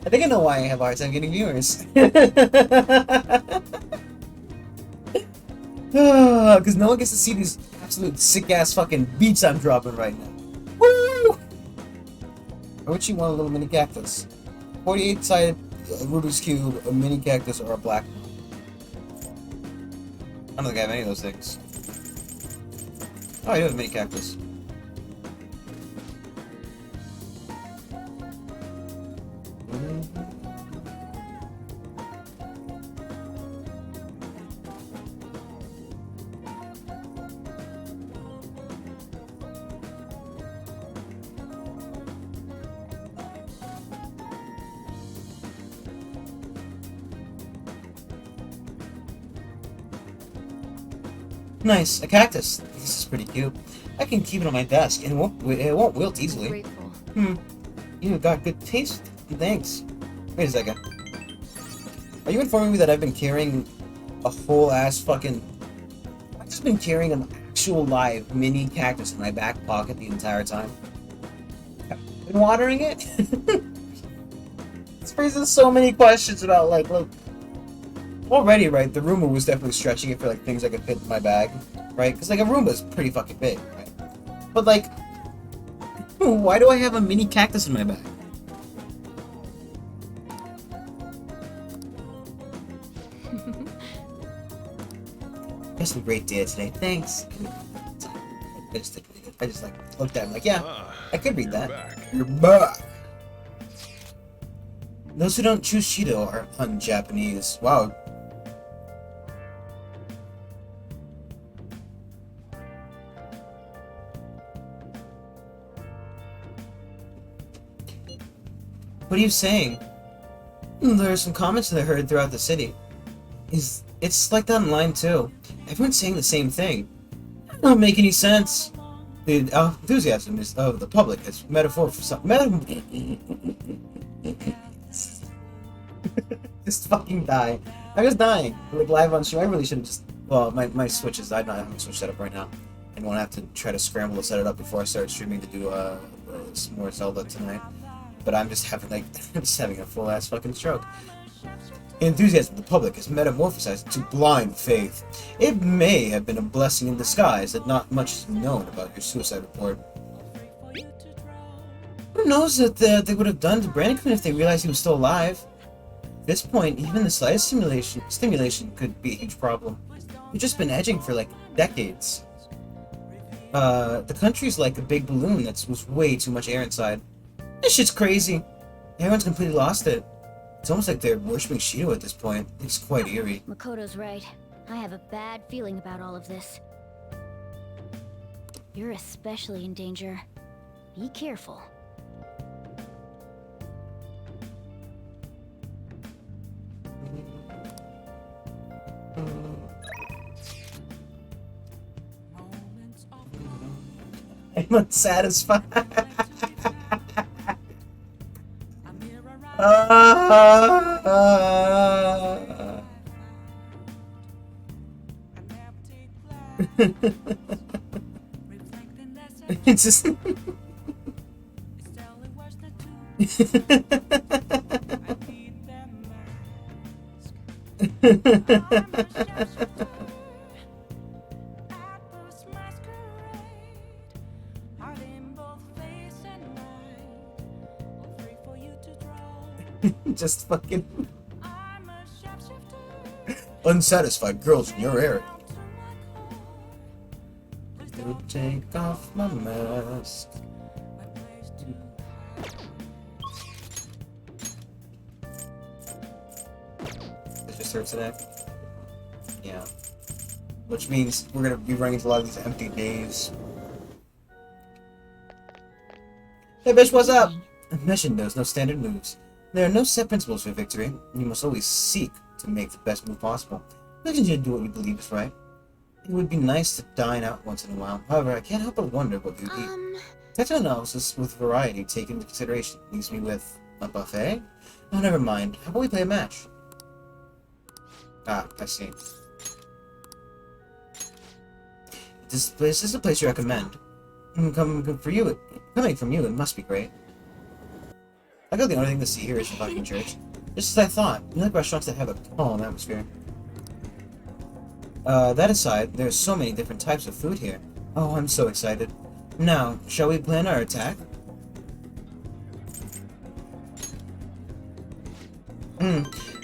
I think I know why I have a hard time getting viewers. Because no one gets to see these absolute sick-ass fucking beats I'm dropping right now. Woo! Or would you want a little mini cactus? 48-sided Rubik's Cube, a mini cactus, or a black one? I don't think I have any of those things. Oh, I do have a mini cactus. Nice, a cactus. This is pretty cute. I can keep it on my desk, and it won't wilt easily. Grateful. You got good taste. Thanks. Wait a second. Are you informing me that I've been carrying a whole ass fucking... I've just been carrying an actual live mini cactus in my back pocket the entire time? I've been watering it? This raises so many questions about, like, look... Already, right, the Roomba was definitely stretching it for, like, things I could fit in my bag, right? Because, like, a Roomba is pretty fucking big, right? But, like, why do I have a mini cactus in my bag? It's a great day today. Thanks. I just like looked at him like, yeah, I could read that. You're back. Those who don't choose Shido are un-Japanese. Wow. What are you saying? There are some comments that I heard throughout the city. It's like that online too. Everyone's saying the same thing. It don't make any sense. The enthusiasm of the public is metaphor for some Just fucking die. I was dying. Like live on stream. I really should have just. Well, my Switch is. I don't have my Switch set up right now. I won't have to try to scramble to set it up before I start streaming to do some more Zelda tonight. But I'm just having I'm just having a full ass fucking stroke. Enthusiasm of the public is metamorphosized into blind faith. It may have been a blessing in disguise that not much is known about your suicide report. Who knows what they would have done to Brandon if they realized he was still alive? At this point, even the slightest stimulation could be a huge problem. We've just been edging for like decades. The country's like a big balloon that's with way too much air inside. This shit's crazy. Everyone's completely lost it. It's almost like they're worshipping Shido at this point. It's quite eerie. Makoto's right. I have a bad feeling about all of this. You're especially in danger. Be careful. I'm unsatisfied. It's just just fucking unsatisfied girls in your area. You take off my mask. Is your search today? Yeah. Which means we're gonna be running into a lot of these empty days. Hey bitch, what's up? A mission knows no standard moves. There are no set principles for victory, and you must always seek to make the best move possible. We continue to do what we believe is right. It would be nice to dine out once in a while. However, I can't help but wonder what you'd eat. Technical analysis with variety taken into consideration leaves me with a buffet? Oh, never mind. How about we play a match? Ah, I see. This is a place you recommend. Coming from you, it must be great. I got the only thing to see here is the fucking church. Just as I thought. You like restaurants that have a calm atmosphere. That aside, there's so many different types of food here. Oh, I'm so excited. Now, shall we plan our attack?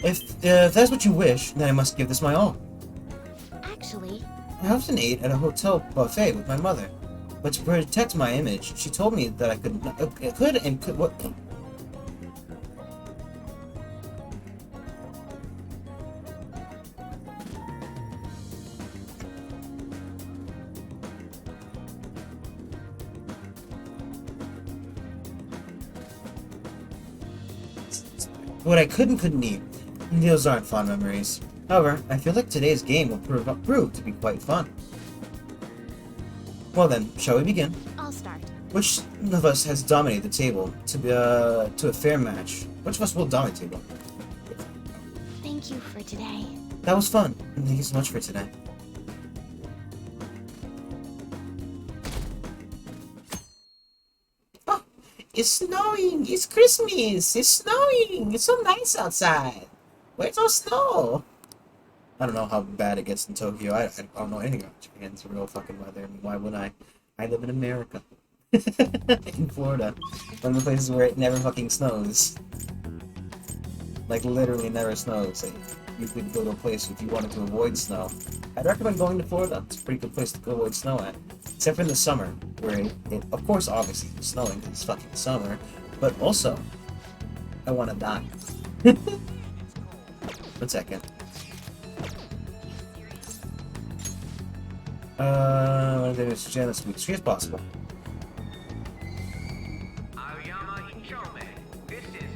If that's what you wish, then I must give this my all. Actually, I often ate at a hotel buffet with my mother, but to protect my image, she told me that I could what? What I couldn't eat. Those aren't fond memories. However, I feel like today's game will prove to be quite fun. Well then, shall we begin? I'll start. Which of us has dominated the table to a fair match? Which of us will dominate the table? Thank you for today. That was fun, and thank you so much for today. Oh, it's snowing! It's Christmas! It's snowing! It's so nice outside! Where's all snow? I don't know how bad it gets in Tokyo. I don't know anything about Japan's real fucking weather. I mean, why would I? I live in America. In Florida. One of the places where it never fucking snows. Like, literally never snows. Like, you could go to a place if you wanted to avoid snow. I'd recommend going to Florida. It's a pretty good place to go avoid snow at. Except for in the summer, where it of course, obviously, it's snowing because it's fucking summer. But also, I want to die. 1 second. I want to do this as quickly as possible. Aoyama Ichome, this is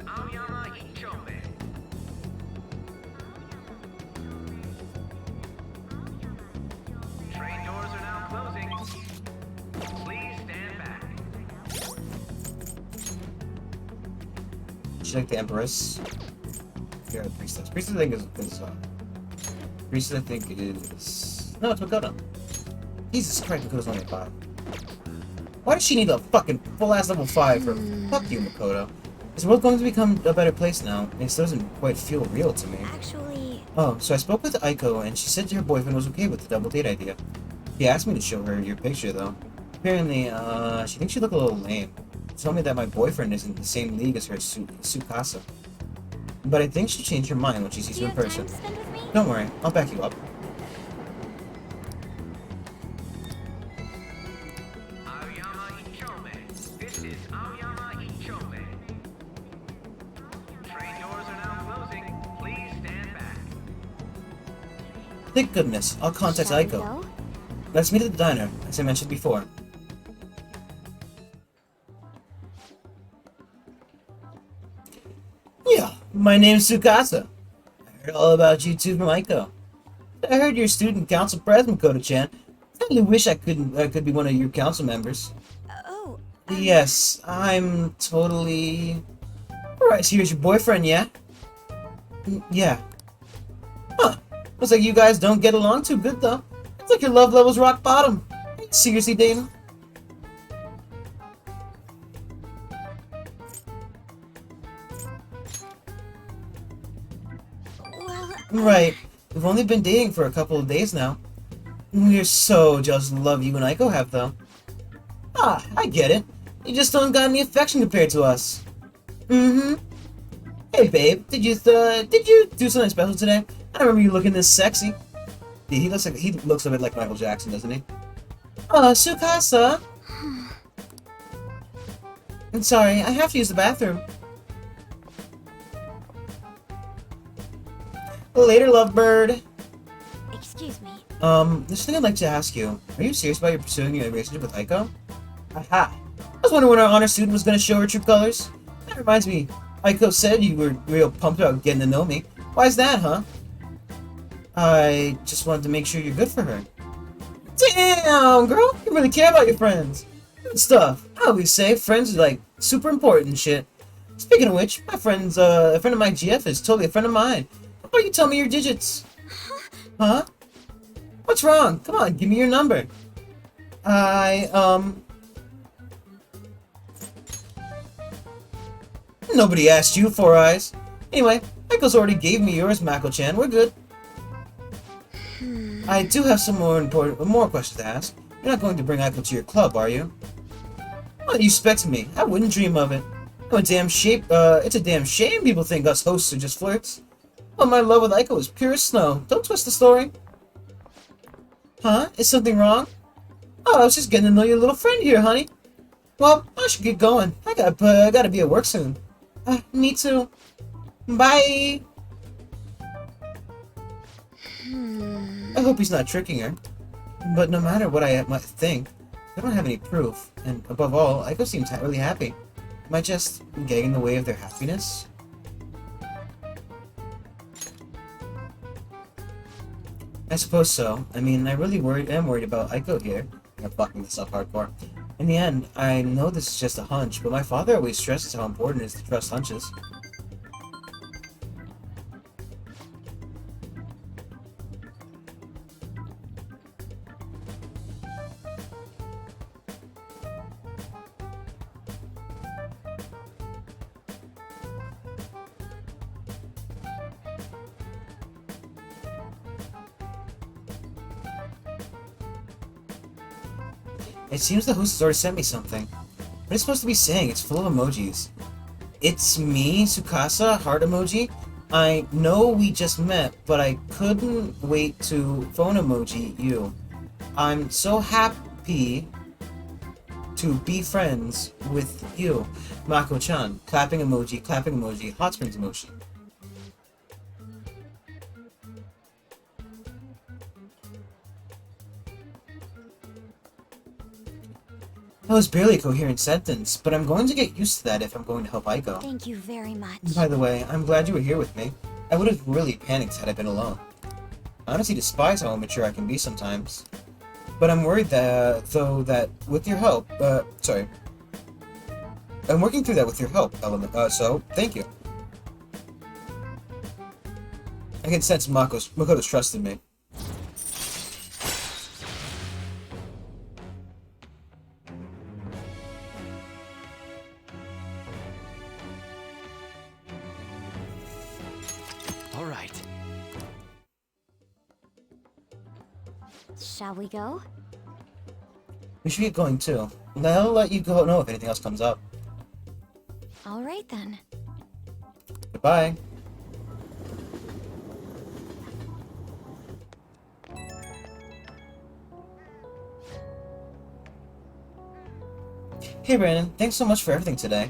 She's like the Empress. Yeah, the Priestess. Priestess I think Priestess I think is... No, it's Makoto. Jesus Christ, Makoto's only a 5. Why does she need a fucking full-ass level 5 for... Fuck you, Makoto. Is the world going to become a better place now? This doesn't quite feel real to me. Actually, Oh, so I spoke with Aiko, and she said her boyfriend was okay with the double date idea. She asked me to show her your picture, though. Apparently, she thinks you look a little lame. She told me that my boyfriend is in the same league as her, Tsukasa. But I think she'll change her mind when she sees do you you in have person. time to spend with me? Don't worry, I'll back you up. Aoyama Ichome. This is Aoyama Ichome. Train doors are now closing. Please stand back. Thank goodness, I'll contact Shall we Aiko. go? Let's meet at the diner, as I mentioned before. Yeah, my name's Tsukasa. I heard all about you two from Aiko. I heard you're student council president, Makoto-chan. I really wish I could be one of your council members. Oh, Yes, I'm totally... Alright, so here's your boyfriend, yeah? Yeah. Huh. Looks like you guys don't get along too good, though. It's like your love level's rock bottom. Seriously, Dana? well, Right. We've only been dating for a couple of days now. We're so jealous of the love you and Aiko have, though. Ah, I get it. You just don't got any affection compared to us. Mm-hmm. Hey, babe, did you do something special today? I remember you looking this sexy. Yeah, he looks a bit like Michael Jackson, doesn't he? Tsukasa. I'm sorry, I have to use the bathroom. Later, lovebird. excuse me. There's something I'd like to ask you. Are you serious about your pursuing your relationship with Aiko? Aha! I was wondering when our honor student was gonna show her true colors. That reminds me, Aiko said you were real pumped about getting to know me. Why's that, huh? I just wanted to make sure you're good for her. Damn, girl! You really care about your friends. Good stuff. I always say friends are like super important and shit. Speaking of which, my friend's a friend of my GF is totally a friend of mine. How about you tell me your digits? Huh? What's wrong? Come on, give me your number. Nobody asked you, Four Eyes. Anyway, Michael's already gave me yours, Mako-chan. We're good. I do have some more questions to ask. You're not going to bring Aiko to your club, are you? What do you expect of me? I wouldn't dream of it. It's a damn shame people think us hosts are just flirts. Well, my love with Aiko is pure snow. Don't twist the story. Huh? Is something wrong? Oh, I was just getting to know your little friend here, honey. Well, I should get going. I gotta be at work soon. Me too. Bye! I hope he's not tricking her. But no matter what I might think, I don't have any proof. And above all, Aiko seems really happy. Am I just getting in the way of their happiness? I suppose so. I mean, I really am worried about Aiko here. I'm fucking this up hardcore. In the end, I know this is just a hunch, but my father always stresses how important it is to trust hunches. It seems the host has already sent me something. What is it supposed to be saying? It's full of emojis. It's me, Tsukasa, heart emoji. I know we just met, but I couldn't wait to phone emoji you. I'm so happy to be friends with you. Mako-chan, clapping emoji, hot springs emoji. That was barely a coherent sentence, but I'm going to get used to that if I'm going to help Aiko. Thank you very much. By the way, I'm glad you were here with me. I would have really panicked had I been alone. I honestly despise how immature I can be sometimes. But I'm worried that, though, that with your help, I'm working through that with your help, Element. So thank you. I can sense Makoto's trust in me. All right. Shall we go? We should get going too. I'll let you go know if anything else comes up. All right then. Goodbye. Hey Brandon, thanks so much for everything today.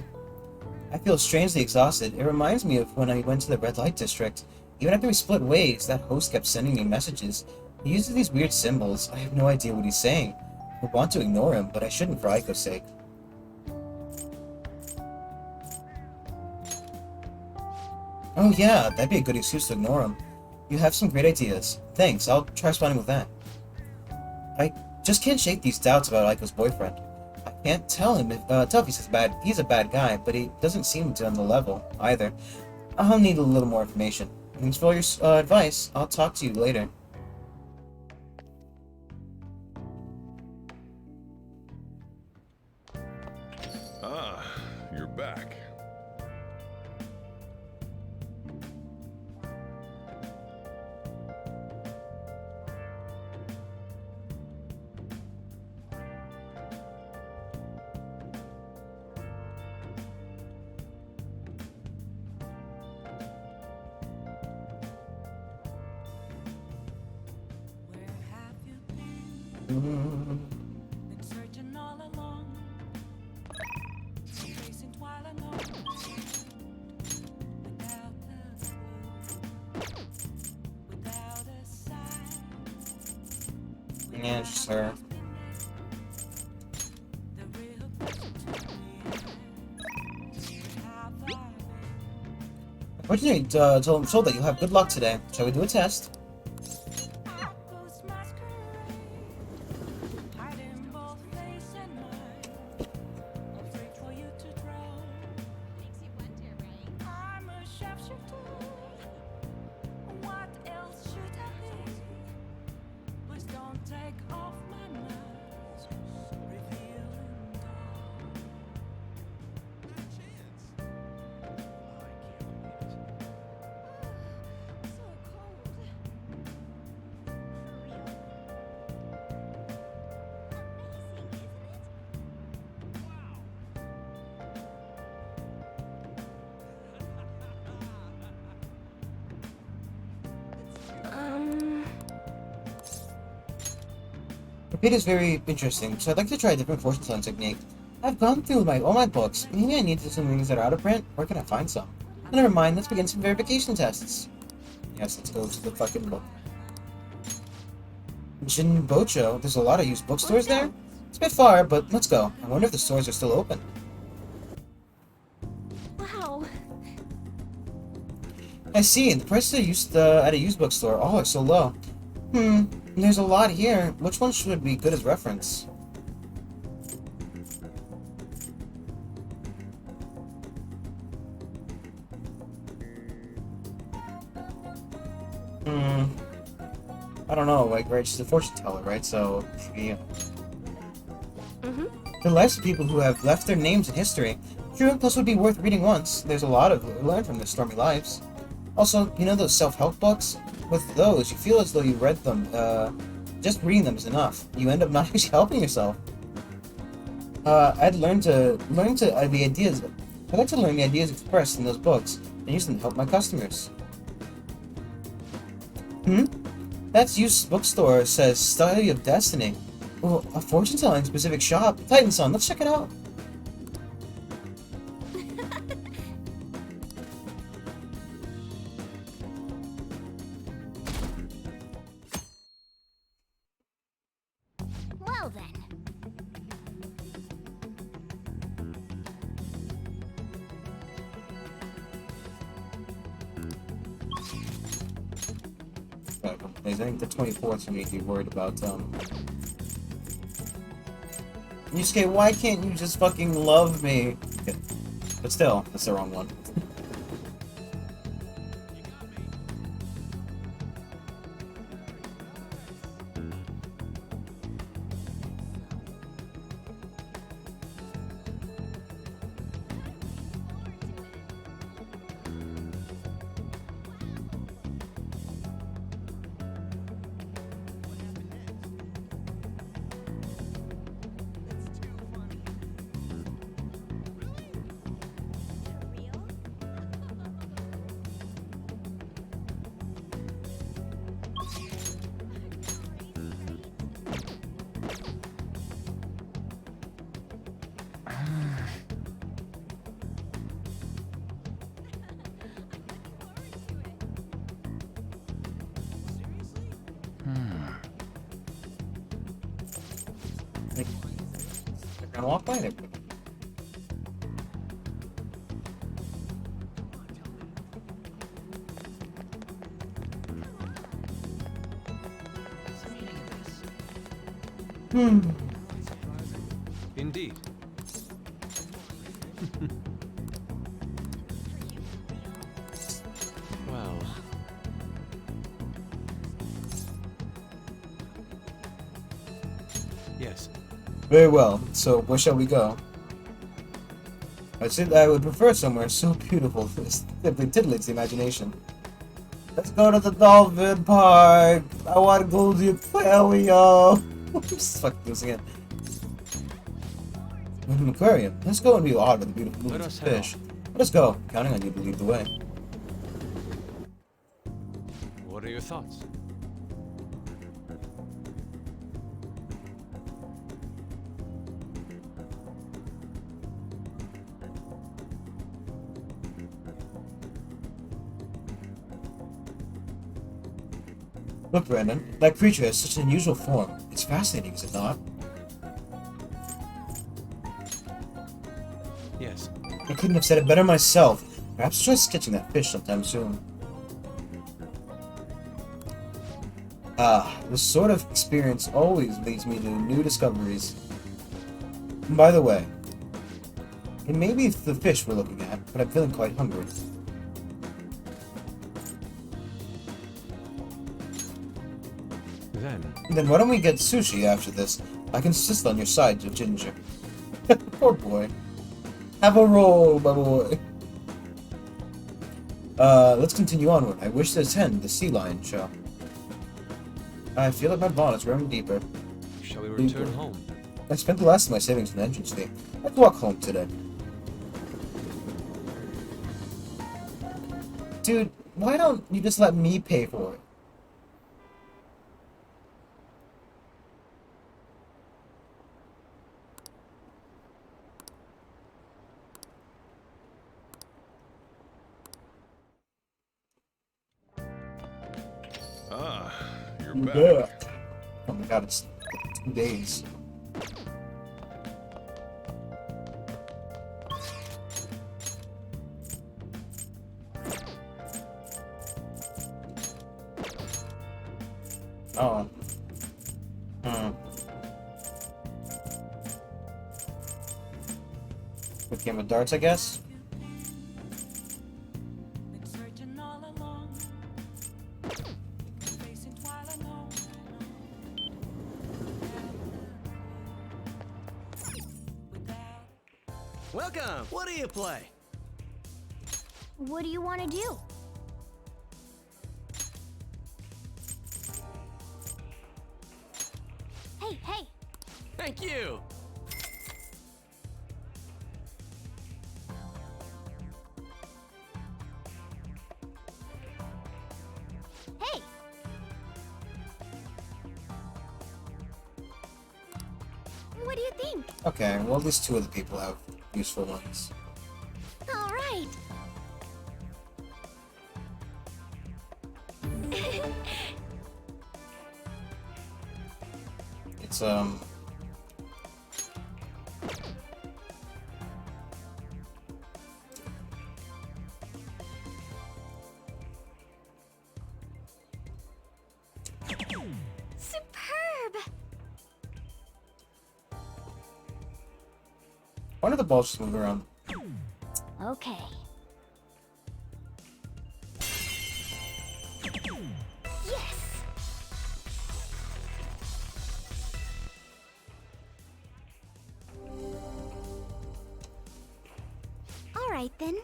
I feel strangely exhausted. It reminds me of when I went to the red light district. Even after we split ways, that host kept sending me messages. He uses these weird symbols. I have no idea what he's saying. I want to ignore him, but I shouldn't for Aiko's sake. Oh yeah, that'd be a good excuse to ignore him. You have some great ideas. Thanks, I'll try responding with that. I just can't shake these doubts about Aiko's boyfriend. I can't tell if he's a bad guy, but he doesn't seem to on the level, either. I'll need a little more information. Thanks for all your advice. I'll talk to you later. Ah, you're back. Yeah, sir. Unfortunately, told that you'll have good luck today. Shall we do a test? Repeat is very interesting, so I'd like to try a different fortune telling technique. I've gone through all my books. Maybe I need some things that are out of print. Where can I find some? Never mind, let's begin some verification tests. Yes, let's go to the fucking book. Jinbocho, there's a lot of used bookstores there? It's a bit far, but let's go. I wonder if the stores are still open. Wow. I see, the prices at a used bookstore all are so low. There's a lot here. Which one should be good as reference? I don't know, like, right, she's a fortune teller, right? So, yeah. The lives of people who have left their names in history. True, plus would be worth reading once. There's a lot of learn from their stormy lives. Also, you know those self-help books? With those, you feel as though you read them. Just reading them is enough. You end up not actually helping yourself. I'd like to learn the ideas expressed in those books and use them to help my customers. That's used bookstore says Study of Destiny. Well, a fortune telling specific shop. Titan Sun, let's check it out. Well then. I think the 24th you need to be worried about, Yusuke, why can't you just fucking love me? market. But still, that's the wrong one. They're gonna walk by there. Indeed. Well, yes. Very well. So, where shall we go? I said I would prefer somewhere so beautiful this simply titillates the imagination. Let's go to the dolphin park. I want to go to the aquarium. Just fucking losing it. An aquarium. Let's go and be awed by the beautiful Let movements us of head fish. Let us go. Counting on you to lead the way. What are your thoughts? Look, Brandon, that creature has such an unusual form. It's fascinating, is it not? Yes. I couldn't have said it better myself. Perhaps try sketching that fish sometime soon. This sort of experience always leads me to new discoveries. And by the way, it may be the fish we're looking at, but I'm feeling quite hungry. Then why don't we get sushi after this? I can insist on your side, Ginger. Poor boy. Have a roll, my boy. Let's continue onward. I wish to attend the Sea Lion show. I feel like my bond is running deeper. Shall we return home? I spent the last of my savings on the entrance fee. Let's walk home today. Dude, why don't you just let me pay for it? Ah, you're back. Yeah. Oh my god, it's 2 days. Oh. Quick game of darts, I guess? Welcome! What do you play? What do you want to do? Hey, hey! Thank you! Hey! What do you think? Okay, well, at least 2 of the people have useful ones. All right. It's, Superb! why do the balls just move around? Okay. Yes! All right then.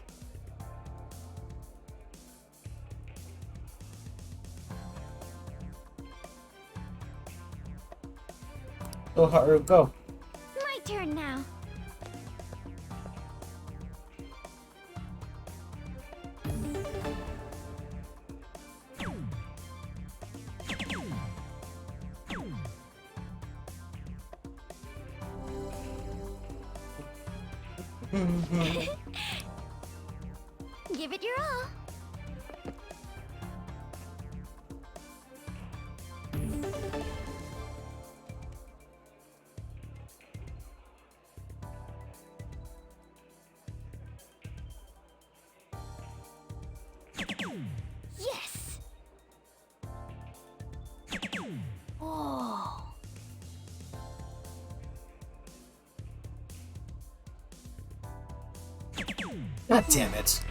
Go, Haru, go. My turn now. Give it your all. Yes. Oh. God damn it.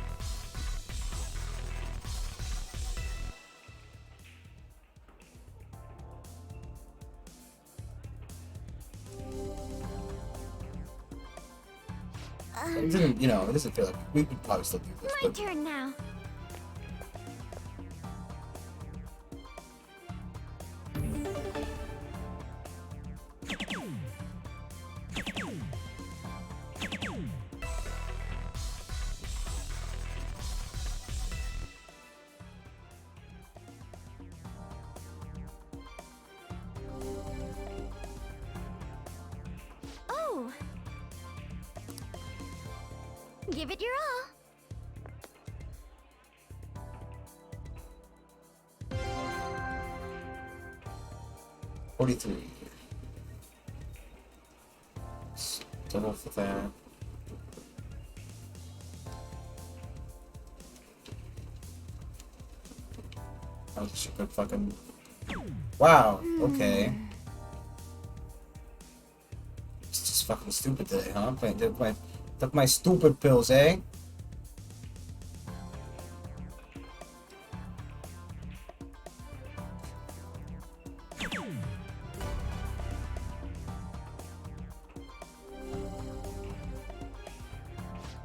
It doesn't, you know, it doesn't feel like we could probably still do this. My But turn now. Oh. Give it your all. 43. Double for that. That was a good fucking. Wow, okay. It's just fucking stupid today, huh? Took my stupid pills, eh?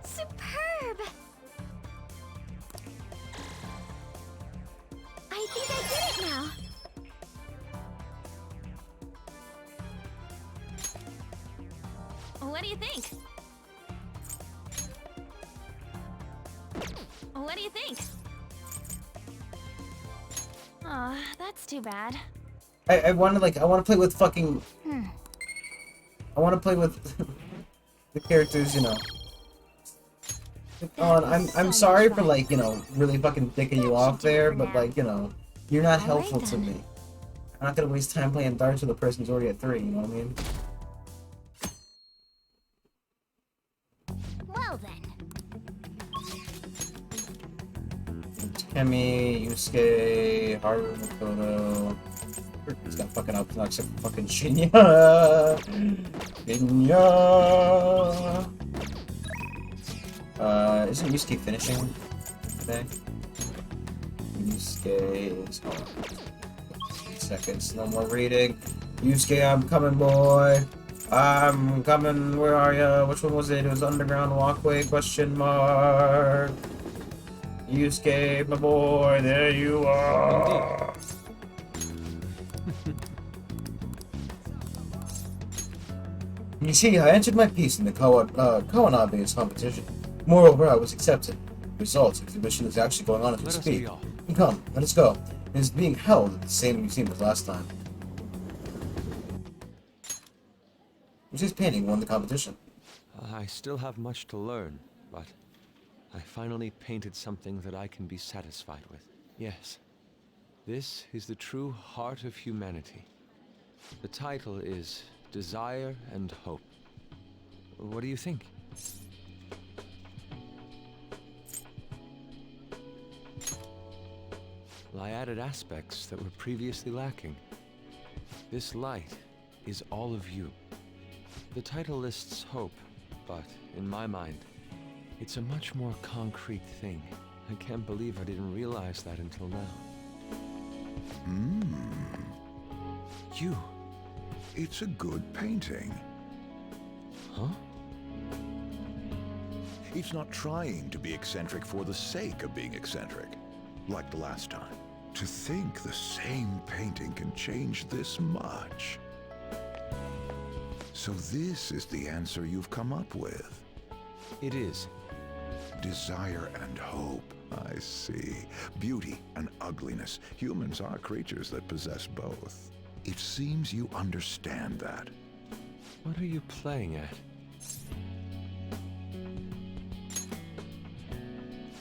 Superb! I think I did it now. What do you think? What do you think? Aw, that's too bad. I want to play with fucking. I want to play with the characters, you know. I'm sorry for like, you know, really fucking dicking you off there, but like, you know, you're not helpful to me. I'm not gonna waste time playing darts with a person who's already at 3, you know what I mean? Well then. Kemi, Yusuke, Haru, Makoto. He's got fucking up except for fucking Shinya. Shinya. Isn't Yusuke finishing today? Yusuke is on 8 seconds. No more reading. Yusuke, I'm coming, boy. I'm coming. Where are ya? Which one was it? It was Underground Walkway? Question mark. Yusuke, my boy. There you are. You see, I answered my piece in the Kawanabe's competition. Moreover, I was accepted. Results, exhibition is actually going on as we Let us speak. be off. Come, let us go. It is being held at the same museum as last time. Whose painting won the competition? I still have much to learn, but I finally painted something that I can be satisfied with. Yes, this is the true heart of humanity. The title is Desire and Hope. What do you think? Well, I added aspects that were previously lacking. This light is all of you. The title lists hope, but in my mind, It's a much more concrete thing. I can't believe I didn't realize that until now. You. It's a good painting. Huh? It's not trying to be eccentric for the sake of being eccentric, like the last time. To think the same painting can change this much. So this is the answer you've come up with. It is. Desire and hope. I see. Beauty and ugliness. Humans are creatures that possess both. It seems you understand that. What are you playing at?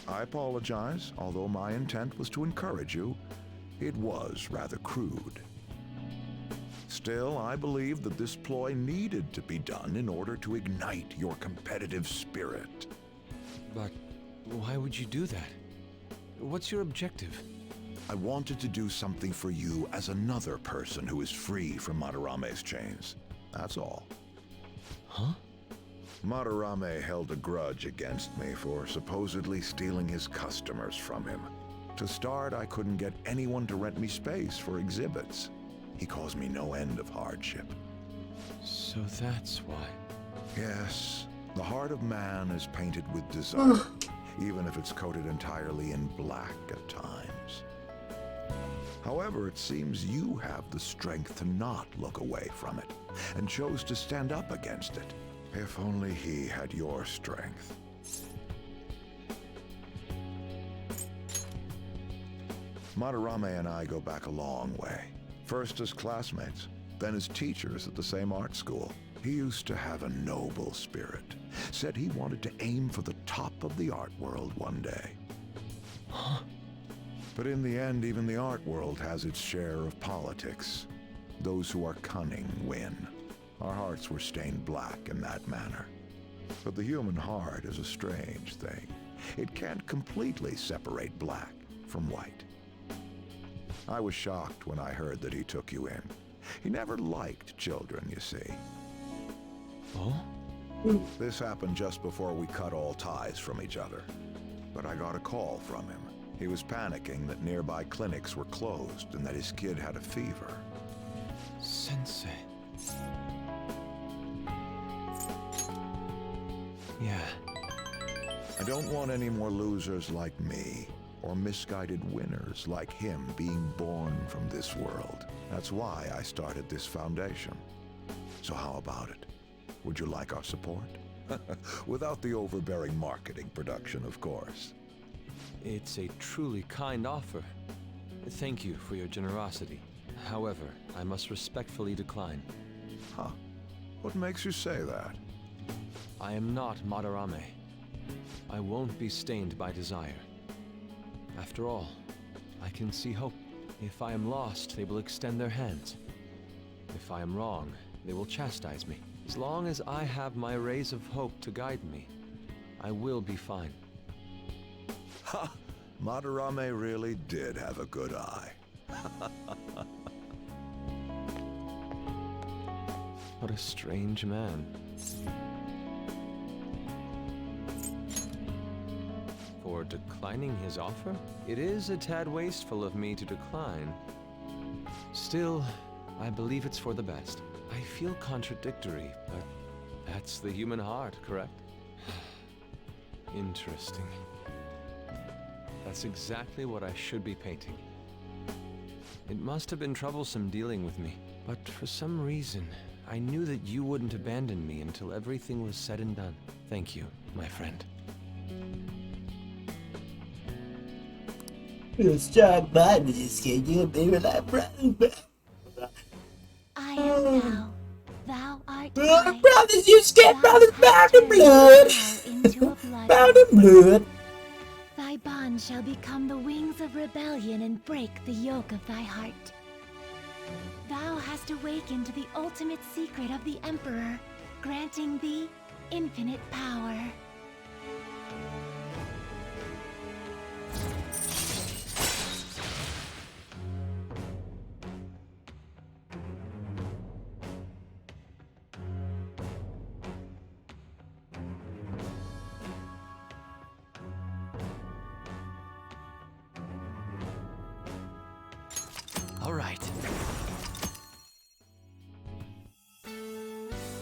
I apologize, although my intent was to encourage you. It was rather crude. Still, I believe that this ploy needed to be done in order to ignite your competitive spirit. But why would you do that? What's your objective? I wanted to do something for you as another person who is free from Madarame's chains. That's all. Huh? Madarame held a grudge against me for supposedly stealing his customers from him. To start, I couldn't get anyone to rent me space for exhibits. He caused me no end of hardship. So that's why. Yes, the heart of man is painted with desire, even if it's coated entirely in black at times. However, it seems you have the strength to not look away from it, and chose to stand up against it. If only he had your strength. Madarame and I go back a long way. First as classmates, then as teachers at the same art school. He used to have a noble spirit. Said he wanted to aim for the top of the art world one day. Huh? But in the end, even the art world has its share of politics. Those who are cunning win. Our hearts were stained black in that manner. But the human heart is a strange thing. It can't completely separate black from white. I was shocked when I heard that he took you in. He never liked children, you see. Oh? This happened just before we cut all ties from each other. But I got a call from him. He was panicking that nearby clinics were closed and that his kid had a fever. Sensei. Yeah. I don't want any more losers like me, or misguided winners like him being born from this world. That's why I started this foundation. So how about it? Would you like our support? Without the overbearing marketing production, of course. It's a truly kind offer. Thank you for your generosity. However, I must respectfully decline. Huh. What makes you say that? I am not Madarame. I won't be stained by desire. After all, I can see hope. If I am lost, they will extend their hands. If I am wrong, they will chastise me. As long as I have my rays of hope to guide me, I will be fine. Ha! Madarame really did have a good eye. What a strange man. For declining his offer? It is a tad wasteful of me to decline. Still, I believe it's for the best. I feel contradictory, but that's the human heart, correct? Interesting. That's exactly what I should be painting. It must have been troublesome dealing with me, but for some reason, I knew that you wouldn't abandon me until everything was said and done. Thank you, my friend. It's John Biden. Can you be like brother? I am thou. Thou art Blood I. brothers, you scared Thou brothers hast bound in turned blood. now into a blood Bound in blood. Thy bond shall become the wings of rebellion and break the yoke of thy heart. Thou hast awakened to the ultimate secret of the Emperor, granting thee infinite power.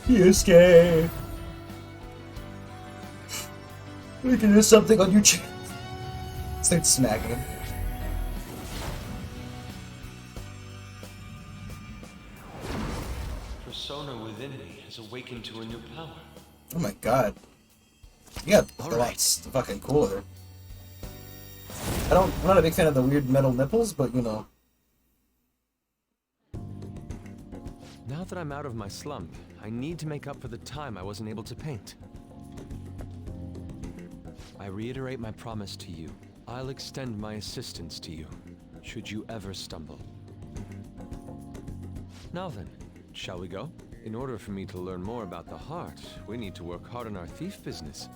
Yusuke! We can do something on your channel. Start smacking him. Persona within me has awakened to a new power. Oh my god. Yeah, a All lot right. fucking cooler. I'm not a big fan of the weird metal nipples, but you know. Now that I'm out of my slump, I need to make up for the time I wasn't able to paint. I reiterate my promise to you. I'll extend my assistance to you, should you ever stumble. Now then, shall we go? In order for me to learn more about the heart, we need to work hard on our thief business.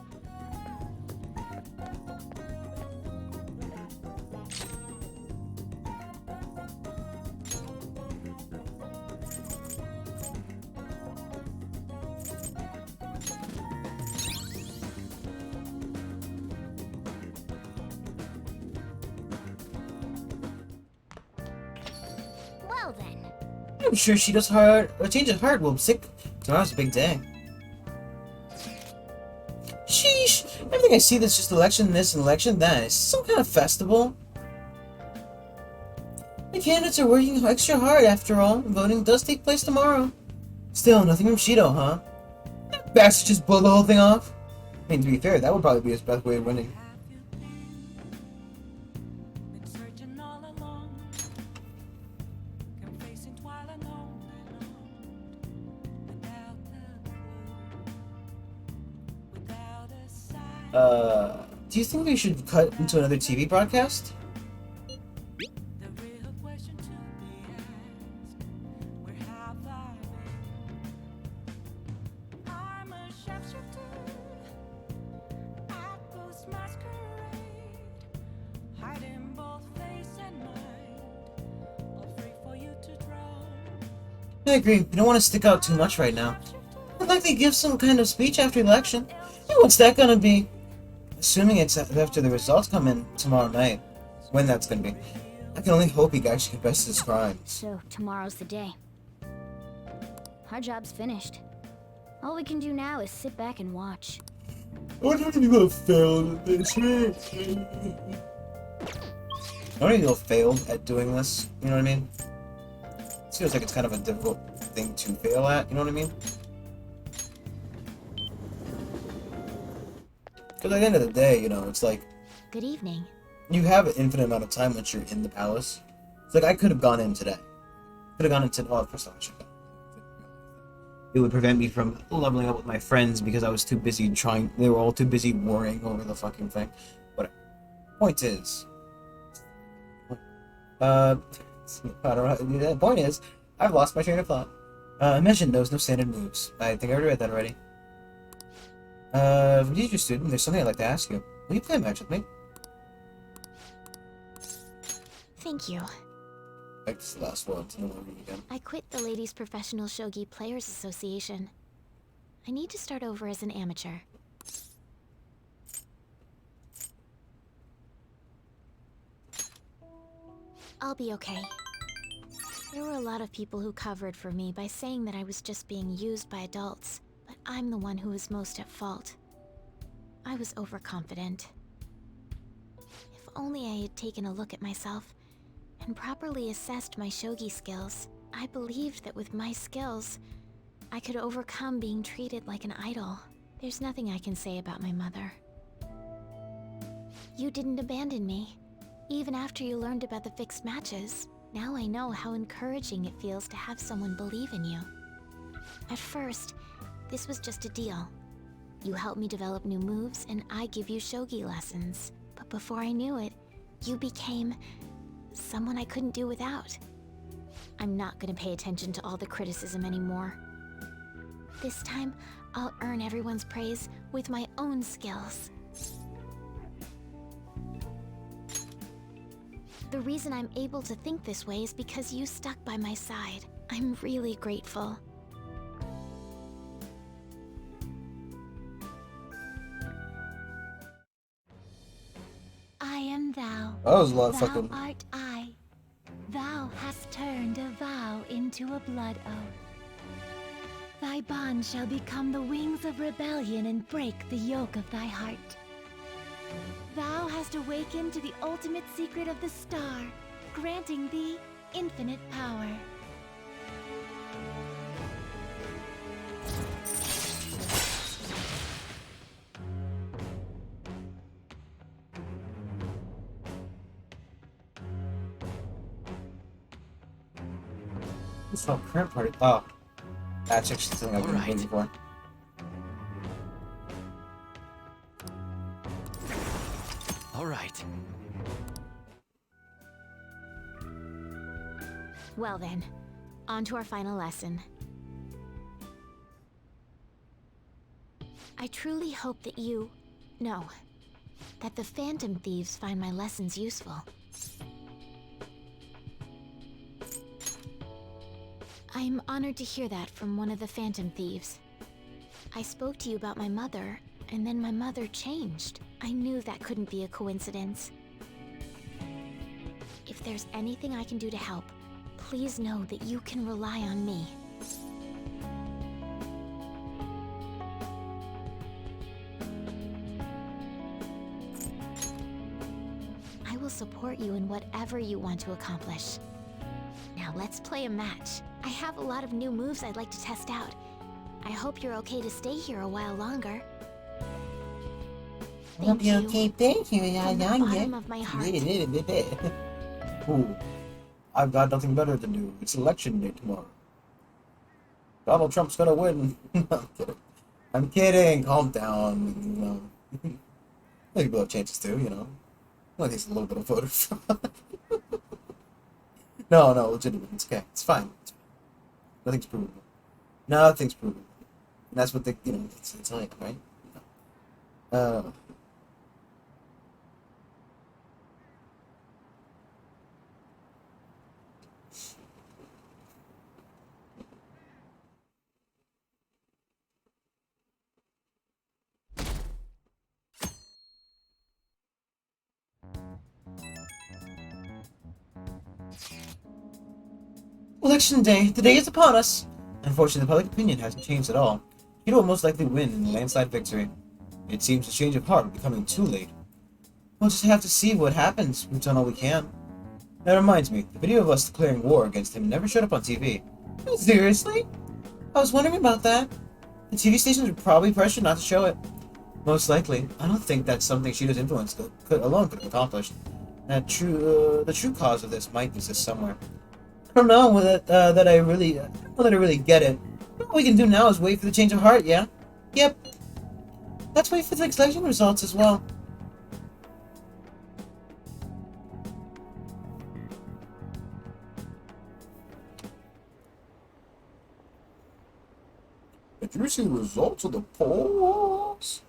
Well then. I'm sure she does heart a change of heart will sick. Tomorrow's a big day. Sheesh! Everything I see that's just election this and election that. Is some kind of festival? The candidates are working extra hard after all. Voting does take place tomorrow. Still, nothing from Shido, huh? That bastard just blew the whole thing off. I mean, to be fair, that would probably be his best way of winning. Do you think we should cut into another TV broadcast? I agree. We don't want to stick out too much right now. I'd like to give some kind of speech after the election. Yeah, what's that gonna be? Assuming it's after the results come in tomorrow night. When that's gonna be. I can only hope he actually confesses his crime. So, tomorrow's the day. Our job's finished. All we can do now is sit back and watch. I wonder if you're gonna fail at this. I wonder if you'll fail at doing this. You know what I mean? It feels like it's kind of a difficult thing to fail at. You know what I mean? Because at the end of the day, you know, it's like Good evening. you have an infinite amount of time once you're in the palace. It's like I could have gone in today. Could have gone in today. Oh, first of all, I should go. It would prevent me from leveling up with my friends because I was too busy trying. They were all too busy worrying over the fucking thing. But point is, I don't know. The point is, I've lost my train of thought. Mention knows no standard moves. I think I already read that already. Teacher student, there's something I'd like to ask you. Will you play a match with me? Thank you. Like this last one, so don't worry again. I quit the Ladies Professional Shogi Players Association. I need to start over as an amateur. I'll be okay. There were a lot of people who covered for me by saying that I was just being used by adults, but I'm the one who was most at fault. I was overconfident. If only I had taken a look at myself and properly assessed my shogi skills. I believed that with my skills, I could overcome being treated like an idol. There's nothing I can say about my mother. You didn't abandon me, even after you learned about the fixed matches. Now I know how encouraging it feels to have someone believe in you. At first, this was just a deal. You help me develop new moves, and I give you shogi lessons. But before I knew it, you became someone I couldn't do without. I'm not gonna pay attention to all the criticism anymore. This time, I'll earn everyone's praise with my own skills. The reason I'm able to think this way is because you stuck by my side. I'm really grateful. I am thou. That was a lot of Thou fucking. art I. Thou hast turned a vow into a blood oath. Thy Thy bond shall become the wings of rebellion and break the yoke of thy heart. Thou hast awakened to the ultimate secret of the star, granting thee infinite power. It's not current party. Oh, that's actually something I've been Alright. waiting for. All right. Well then, on to our final lesson. I truly hope that that the Phantom Thieves find my lessons useful. I'm honored to hear that from one of the Phantom Thieves. I spoke to you about my mother, and then my mother changed. I knew that couldn't be a coincidence. If there's anything I can do to help, please know that you can rely on me. I will support you in whatever you want to accomplish. Now let's play a match. I have a lot of new moves I'd like to test out. I hope you're okay to stay here a while longer. Thank you. Thank you. From the bottom of my heart. Ooh, I've got nothing better to do. It's election day tomorrow. Donald Trump's gonna win. I'm kidding. I'm kidding. Calm down. You know, other people have chances too. You know, well, he's a little bit of voter fraud. No, legitimate. It's okay. It's fine. Nothing's proven. Nothing's proven. And that's what they, it's like, right? Election day. The day is upon us. Unfortunately, the public opinion hasn't changed at all. Keto will most likely win in a landslide victory. It seems a change of heart will be coming too late. We'll just have to see what happens. We've done all we can. That reminds me, the video of us declaring war against him never showed up on TV. Seriously? I was wondering about that. The TV stations were probably pressured not to show it. Most likely. I don't think that's something Shido's influence alone could have accomplished. The true cause of this might exist somewhere. I don't know that I really get it. All we can do now is wait for the change of heart, yeah? Yep. Let's wait for the election results as well. Did you see the results of the polls?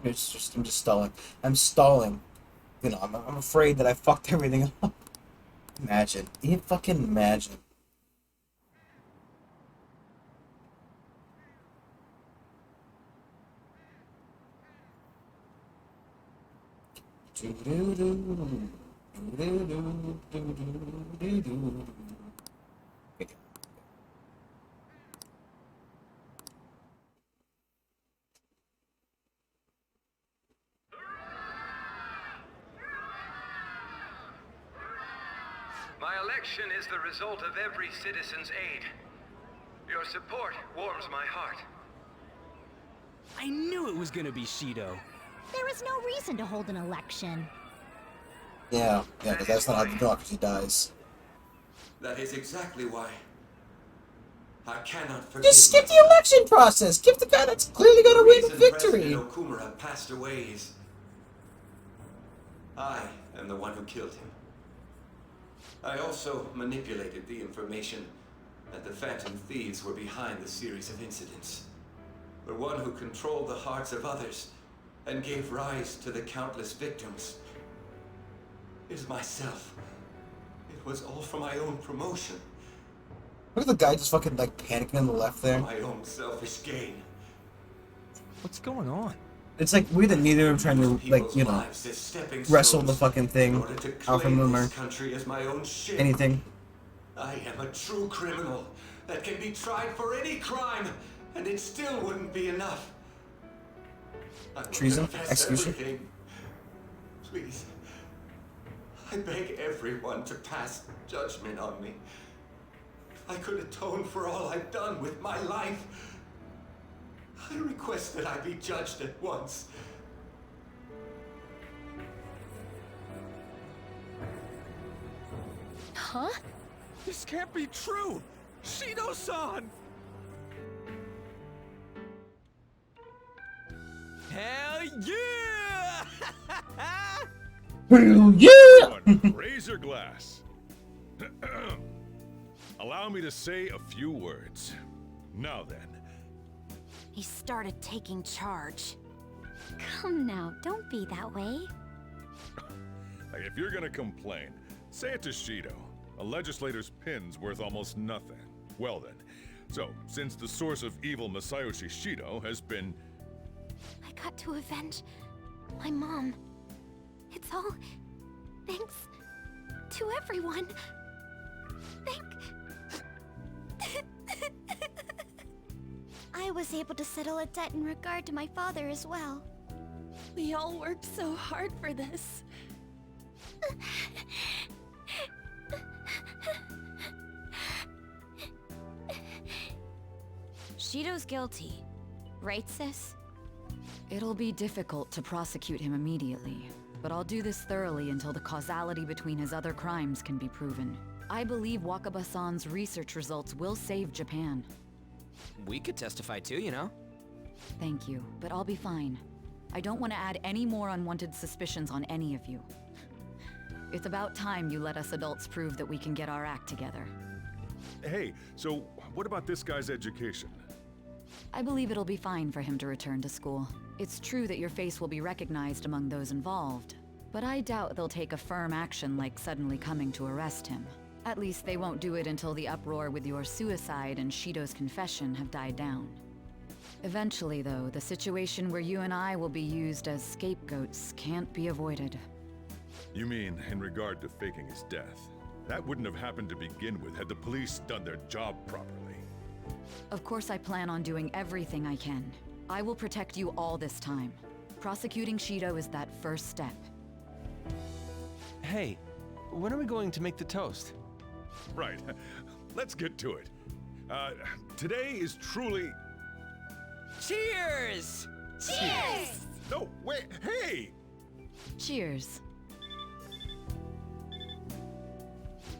I'm just stalling. I'm stalling. You know, I'm afraid that I fucked everything up. Imagine. You fucking imagine. My election is the result of every citizen's aid. Your support warms my heart. I knew it was gonna be Shido. There is no reason to hold an election. Yeah, because that's not how the democracy dies. That is exactly why. I cannot forget. Just skip the election process. Give the guy that's clearly gonna win the victory. President Okumura passed away is I am the one who killed him. I also manipulated the information that the Phantom Thieves were behind the series of incidents. The one who controlled the hearts of others and gave rise to the countless victims is myself. It was all for my own promotion. Look at the guy just fucking like panicking on the left there. My own selfish gain. What's going on? It's like weird that neither of them trying to like, you know, wrestle the fucking thing out from them or anything. I am a true criminal that can be tried for any crime, and it still wouldn't be enough. I will Treason? confess Execution? everything. Please, I beg everyone to pass judgment on me. I could atone for all I've done with my life. I request that I be judged at once. Huh? This can't be true! Shido-san! Hell yeah! Hell yeah! Raise your glass. Allow me to say a few words. Now then. He started taking charge. Come now, don't be that way. Like, if you're gonna complain, say it to Shido. A legislator's pin's worth almost nothing. Well then, so, since the source of evil Masayoshi Shido has been... I got to avenge my mom. It's all thanks to everyone. I was able to settle a debt in regard to my father as well. We all worked so hard for this. Shido's guilty, right, sis? It'll be difficult to prosecute him immediately, but I'll do this thoroughly until the causality between his other crimes can be proven. I believe Wakaba-san's research results will save Japan. We could testify too, you know? Thank you, but I'll be fine. I don't want to add any more unwanted suspicions on any of you. It's about time you let us adults prove that we can get our act together. Hey, so what about this guy's education? I believe it'll be fine for him to return to school. It's true that your face will be recognized among those involved, but I doubt they'll take a firm action like suddenly coming to arrest him. At least they won't do it until the uproar with your suicide and Shido's confession have died down. Eventually, though, the situation where you and I will be used as scapegoats can't be avoided. You mean in regard to faking his death? That wouldn't have happened to begin with had the police done their job properly. Of course I plan on doing everything I can. I will protect you all this time. Prosecuting Shido is that first step. Hey, when are we going to make the toast? Right. Let's get to it. Today is truly... Cheers! Cheers! No, wait, hey! Cheers.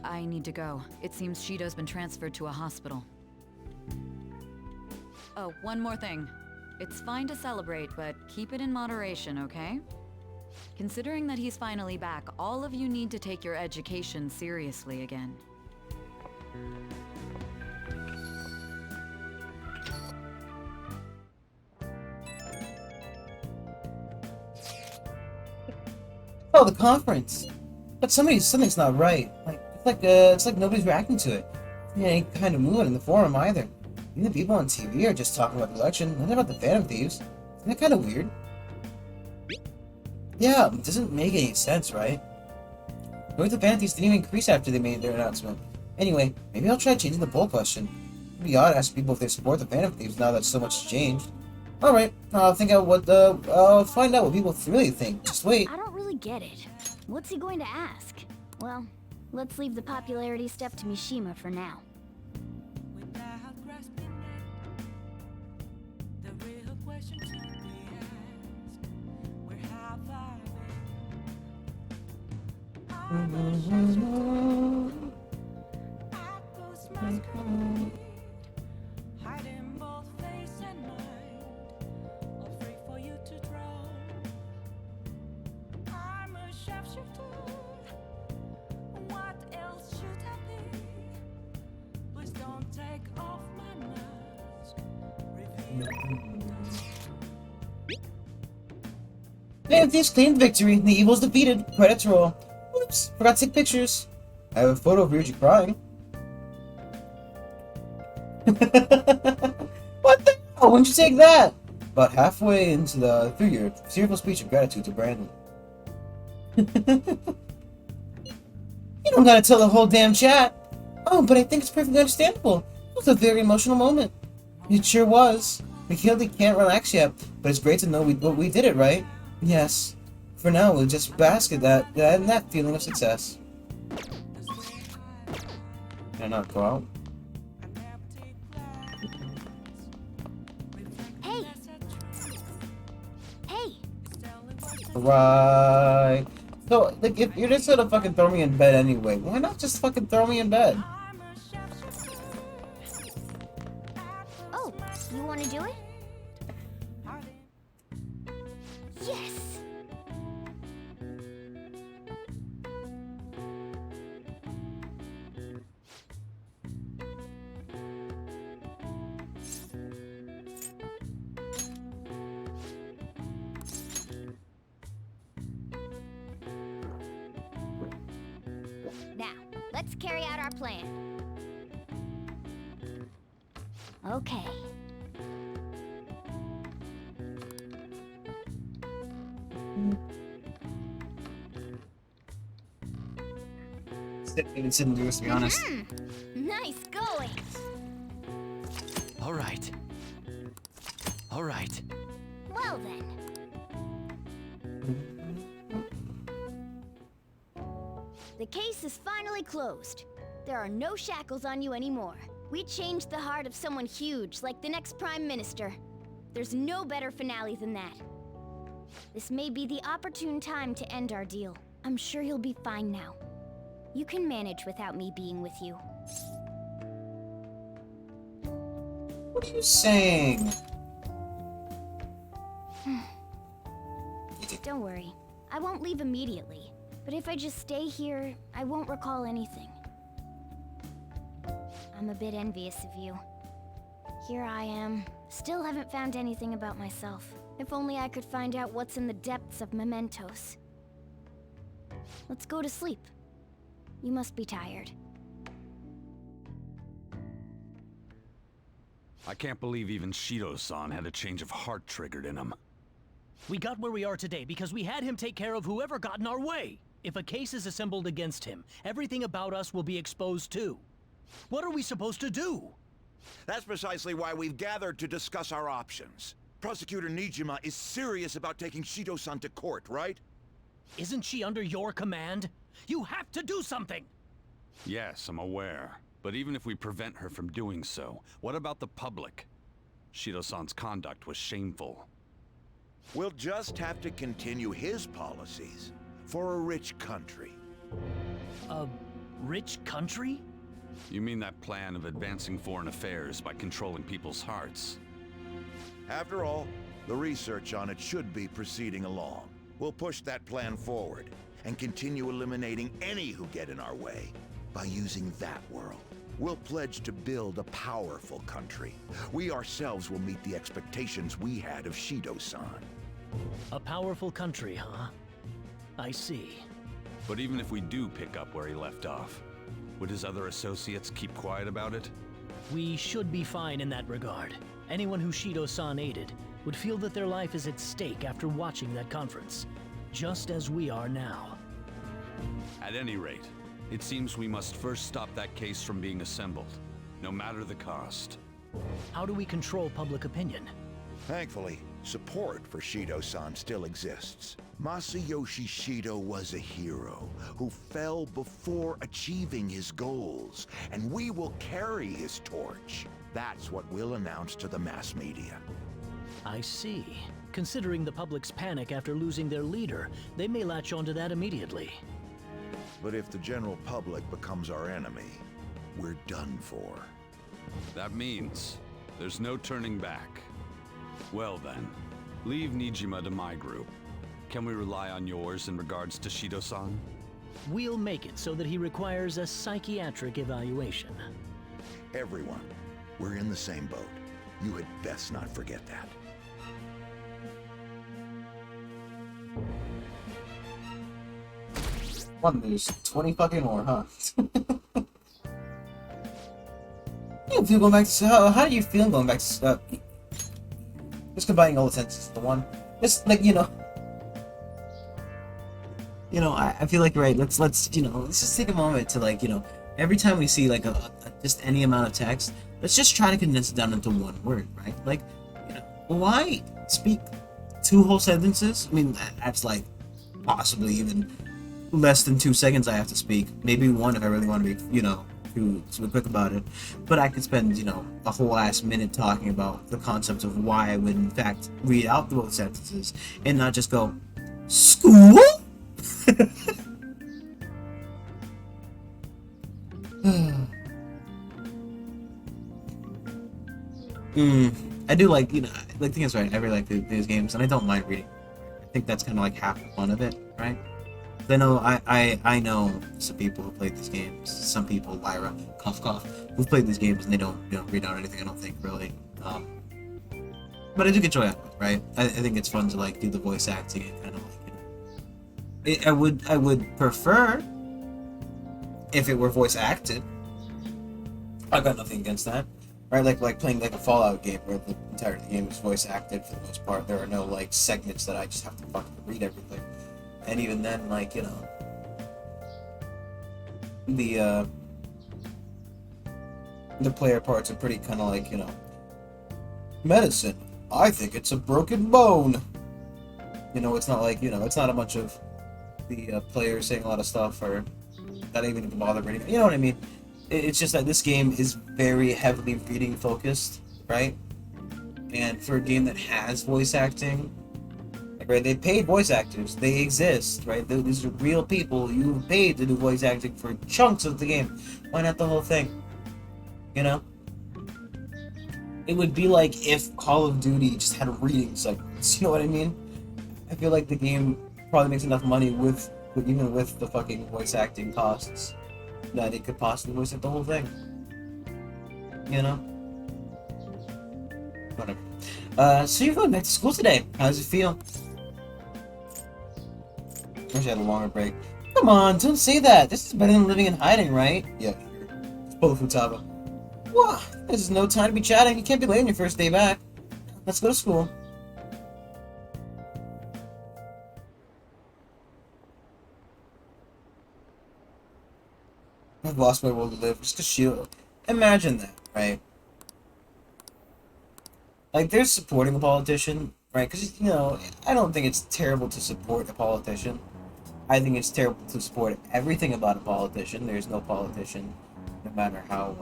I need to go. It seems Shido's been transferred to a hospital. Oh, one more thing. It's fine to celebrate, but keep it in moderation, okay? Considering that he's finally back, all of you need to take your education seriously again. Oh, the conference. But something's not right. It's like nobody's reacting to it. There ain't kind of movement in the forum either. Even the people on TV are just talking about the election, nothing about the Phantom Thieves. Isn't that kind of weird? Yeah, it doesn't make any sense, right? Maybe the Phantom Thieves didn't even increase after they made their announcement. Anyway, maybe I'll try changing the poll question. It'd be odd to ask people if they support the Phantom Thieves now that so much has changed. Alright, I'll find out what people really think. Just wait. I don't really get it. What's he going to ask? Well, let's leave the popularity step to Mishima for now. Thieves claimed victory. The evil's defeated. Credits roll. Oops, forgot to take pictures. I have a photo of Ryuji crying. What the hell? When'd you take that? About halfway through your tearful speech of gratitude to Brandon. You don't gotta tell the whole damn chat. Oh, but I think it's perfectly understandable. It was a very emotional moment. It sure was. We clearly can't relax yet, but it's great to know we did it, right? Yes. For now, we'll just bask in that feeling of success. Can I not go out? Hey! Hey! Right. So, like, if you're just gonna fucking throw me in bed anyway, why not just fucking throw me in bed? Oh, you wanna do it? Yes! Now, let's carry out our plan. Okay. It's in Lewis, to be honest. Nice going! All right. All right. Well then. The case is finally closed. There are no shackles on you anymore. We changed the heart of someone huge, like the next Prime Minister. There's no better finale than that. This may be the opportune time to end our deal. I'm sure you'll be fine now. You can manage without me being with you. What are you saying? Don't worry. I won't leave immediately. But if I just stay here, I won't recall anything. I'm a bit envious of you. Here I am. Still haven't found anything about myself. If only I could find out what's in the depths of mementos. Let's go to sleep. You must be tired. I can't believe even Shido-san had a change of heart triggered in him. We got where we are today because we had him take care of whoever got in our way. If a case is assembled against him, everything about us will be exposed too. What are we supposed to do? That's precisely why we've gathered to discuss our options. Prosecutor Nijima is serious about taking Shido-san to court, right? Isn't she under your command? You have to do something! Yes, I'm aware. But even if we prevent her from doing so, what about the public? Shido-san's conduct was shameful. We'll just have to continue his policies for a rich country. A rich country? You mean that plan of advancing foreign affairs by controlling people's hearts? After all, the research on it should be proceeding along. We'll push that plan forward and continue eliminating any who get in our way by using that world. We'll pledge to build a powerful country. We ourselves will meet the expectations we had of Shido-san. A powerful country, huh? I see. But even if we do pick up where he left off, would his other associates keep quiet about it? We should be fine in that regard. Anyone who Shido-san aided would feel that their life is at stake after watching that conference, just as we are now. At any rate, it seems we must first stop that case from being assembled, no matter the cost. How do we control public opinion? Thankfully, support for Shido-san still exists. Masayoshi Shido was a hero who fell before achieving his goals, and we will carry his torch. That's what we'll announce to the mass media. I see. Considering the public's panic after losing their leader, they may latch onto that immediately. But if the general public becomes our enemy, we're done for. That means there's no turning back. Well then, leave Nijima to my group. Can we rely on yours in regards to Shido-san? We'll make it so that he requires a psychiatric evaluation. Everyone, we're in the same boat. You had best not forget that. One, there's 20 fucking more, huh? You feel going back to how do you feel going back to just combining all the sentences into one? Just like I feel like let's let's just take a moment to every time we see like just any amount of text, let's just try to condense it down into one word, right? Like why speak 2 whole sentences? I mean that's like possibly even less than 2 seconds I have to speak, maybe 1 if I really want to be too quick about it, but I could spend a whole ass minute talking about the concept of why I would in fact read out both sentences and not just go school. I do like the thing is, right, I really like these games and I don't mind reading. I think that's kind of like half the fun of it, right? I know I know some people who played these games. Some people, Lyra, cough cough, who've played these games and they don't read out anything. I don't think really, but I do get joy out of it, right? I think it's fun to like do the voice acting and kind of like I would prefer if it were voice acted. I've got nothing against that, right? Like playing like a Fallout game where the entire game is voice acted for the most part. There are no like segments that I just have to fucking read everything. And even then, like, the player parts are pretty kind of like, medicine. I think it's a broken bone. It's not like, it's not a bunch of the players saying a lot of stuff or not even bother reading. You know what I mean? It's just that this game is very heavily reading focused, right? And for a game that has voice acting, right, they paid voice actors. They exist, right? These are real people you paid to do voice acting for chunks of the game. Why not the whole thing? It would be like if Call of Duty just had reading segments. You know what I mean? I feel like the game probably makes enough money even with the fucking voice acting costs that it could possibly voice act the whole thing. Whatever. So you're going back to school today. How does it feel? I wish I had a longer break. Come on, don't say that. This is better than living in hiding, right? Yeah, it's both Futaba. Whoa, there's no time to be chatting. You can't be late on your first day back. Let's go to school. I've lost my will to live just to shield. Imagine that, right? Like, they're supporting a politician, right? Because, I don't think it's terrible to support a politician. I think it's terrible to support everything about a politician. There's no politician, no matter how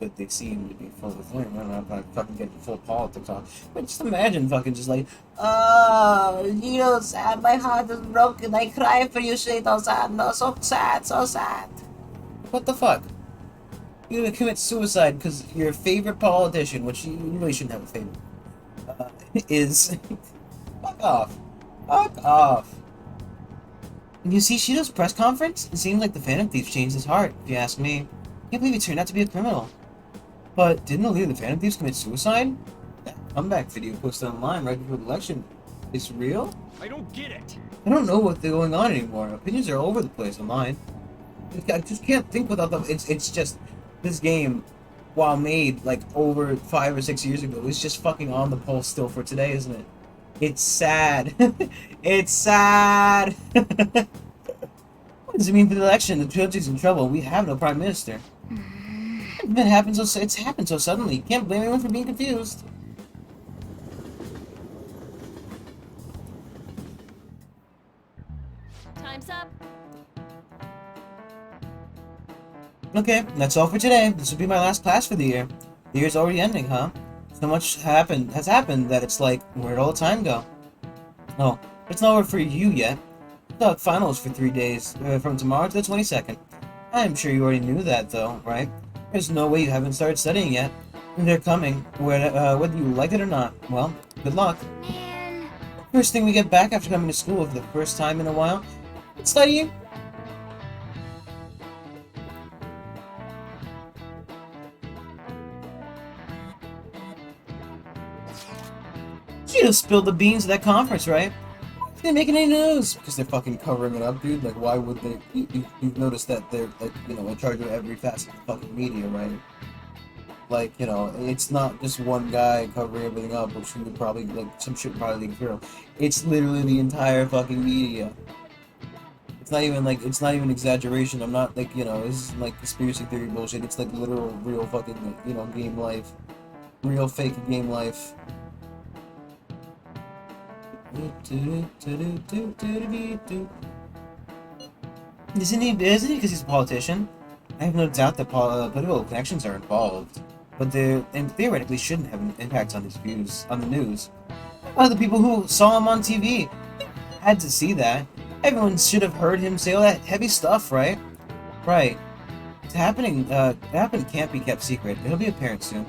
good they seem to be full of learning. I'm not gonna fucking get full politics on. But just imagine fucking just like, oh, sad, my heart is broken. I cry for you, Shito-san. No, so sad, so sad. What the fuck? You're gonna commit suicide because your favorite politician, which you really shouldn't have a favorite, is... Fuck off. Fuck off. And you see Shido's press conference? It seems like the Phantom Thief changed his heart, if you ask me. I can't believe he turned out to be a criminal. But didn't the leader of the Phantom Thieves commit suicide? That comeback video posted online right before the election. It's real? I don't get it. I don't know what's going on anymore. Opinions are all over the place online. I just can't think without them. It's just... This game, while made like over 5 or 6 years ago, is just fucking on the pulse still for today, isn't it? It's sad. It's sad. What does it mean for the election? The country's in trouble. We have no prime minister. It's happened so suddenly. You can't blame anyone for being confused. Time's up. Okay, that's all for today. This will be my last class for the year. The year's already ending, huh? So much has happened that it's like, where'd all the time go? Oh, it's not over for you yet. Got finals for 3 days, from tomorrow to the 22nd. I'm sure you already knew that, though, right? There's no way you haven't started studying yet. They're coming, whether you like it or not. Well, good luck. Man. First thing we get back after coming to school for the first time in a while, it's studying. You spilled the beans at that conference, right? They're making any news because they're fucking covering it up, dude. Like, why would they? You've noticed that they're like, you know, in charge of every facet of the fucking media, right? Like, you know, it's not just one guy covering everything up, which would probably like some shit would probably leak through. It's literally the entire fucking media. It's not even exaggeration. I'm not like, you know, this is like conspiracy theory bullshit. It's like literal, real fucking, you know, game life, real fake game life. Isn't he? Because he's a politician? I have no doubt that political connections are involved, but they theoretically shouldn't have an impact on his views on the news. Other people who saw him on TV had to see that. Everyone should have heard him say all that heavy stuff, right? Right. It's happening. It can't be kept secret. It'll be apparent soon.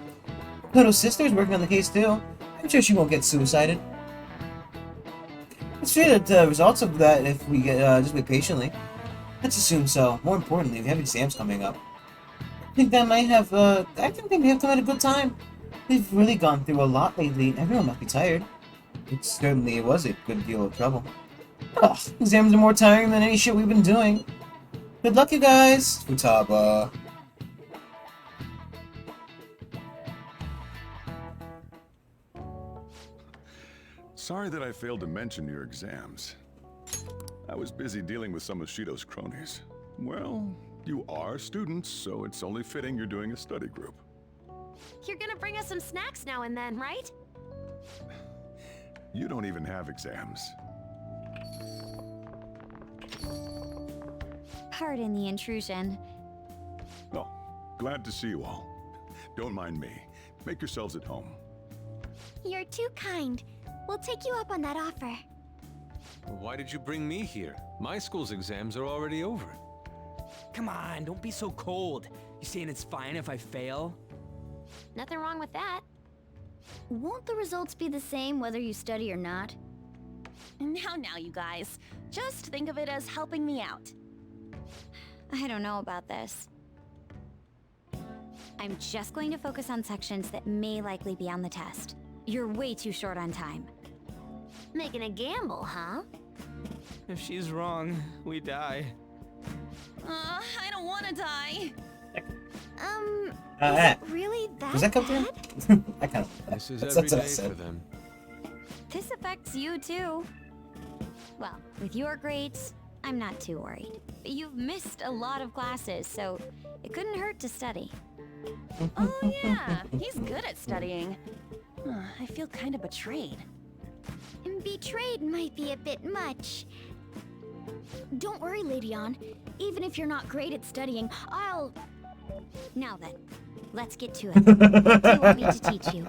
Pluto's sister is working on the case too. I'm sure she won't get suicided. Let's see the results of that if we get just wait patiently. Let's assume so. More importantly, we have exams coming up. I think they may have come at a good time. They've really gone through a lot lately. Everyone must be tired. It was a good deal of trouble. Ugh, exams are more tiring than any shit we've been doing. Good luck, you guys. Futaba. Sorry that I failed to mention your exams. I was busy dealing with some of Shido's cronies. Well, you are students, so it's only fitting you're doing a study group. You're gonna bring us some snacks now and then, right? You don't even have exams. Pardon the intrusion. Oh, glad to see you all. Don't mind me. Make yourselves at home. You're too kind. We'll take you up on that offer. Why did you bring me here? My school's exams are already over. Come on, don't be so cold. You saying it's fine if I fail? Nothing wrong with that. Won't the results be the same whether you study or not? Now, you guys. Just think of it as helping me out. I don't know about this. I'm just going to focus on sections that may likely be on the test. You're way too short on time. Making a gamble, huh? If she's wrong, we die. I don't want to die. Is it really that does that come bad? through? I kind of. This is that's every what I day said. for them. This affects you too. Well, with your grades, I'm not too worried. You've missed a lot of classes, so it couldn't hurt to study. Oh yeah, he's good at studying. I feel kind of betrayed. Betrayed might be a bit much. Don't worry, Lady Ann. Even if you're not great at studying, I'll... Now then, let's get to it. What do you want me to teach you?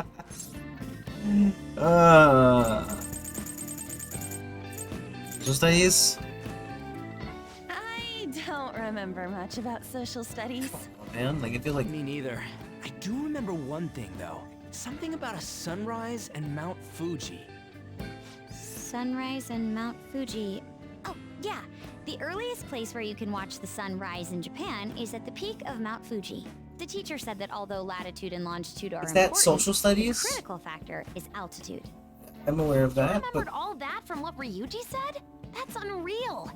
Social studies? I don't remember much about social studies. Man, like I feel like Me neither. I do remember one thing though. Something about a sunrise and Mount Fuji. Sunrise and Mount Fuji. Oh, yeah. The earliest place where you can watch the sun rise in Japan is at the peak of Mount Fuji. The teacher said that although latitude and longitude are Is that important, social studies? the critical factor is altitude. I'm aware of You that, remembered but all that from what Ryuji said? That's unreal.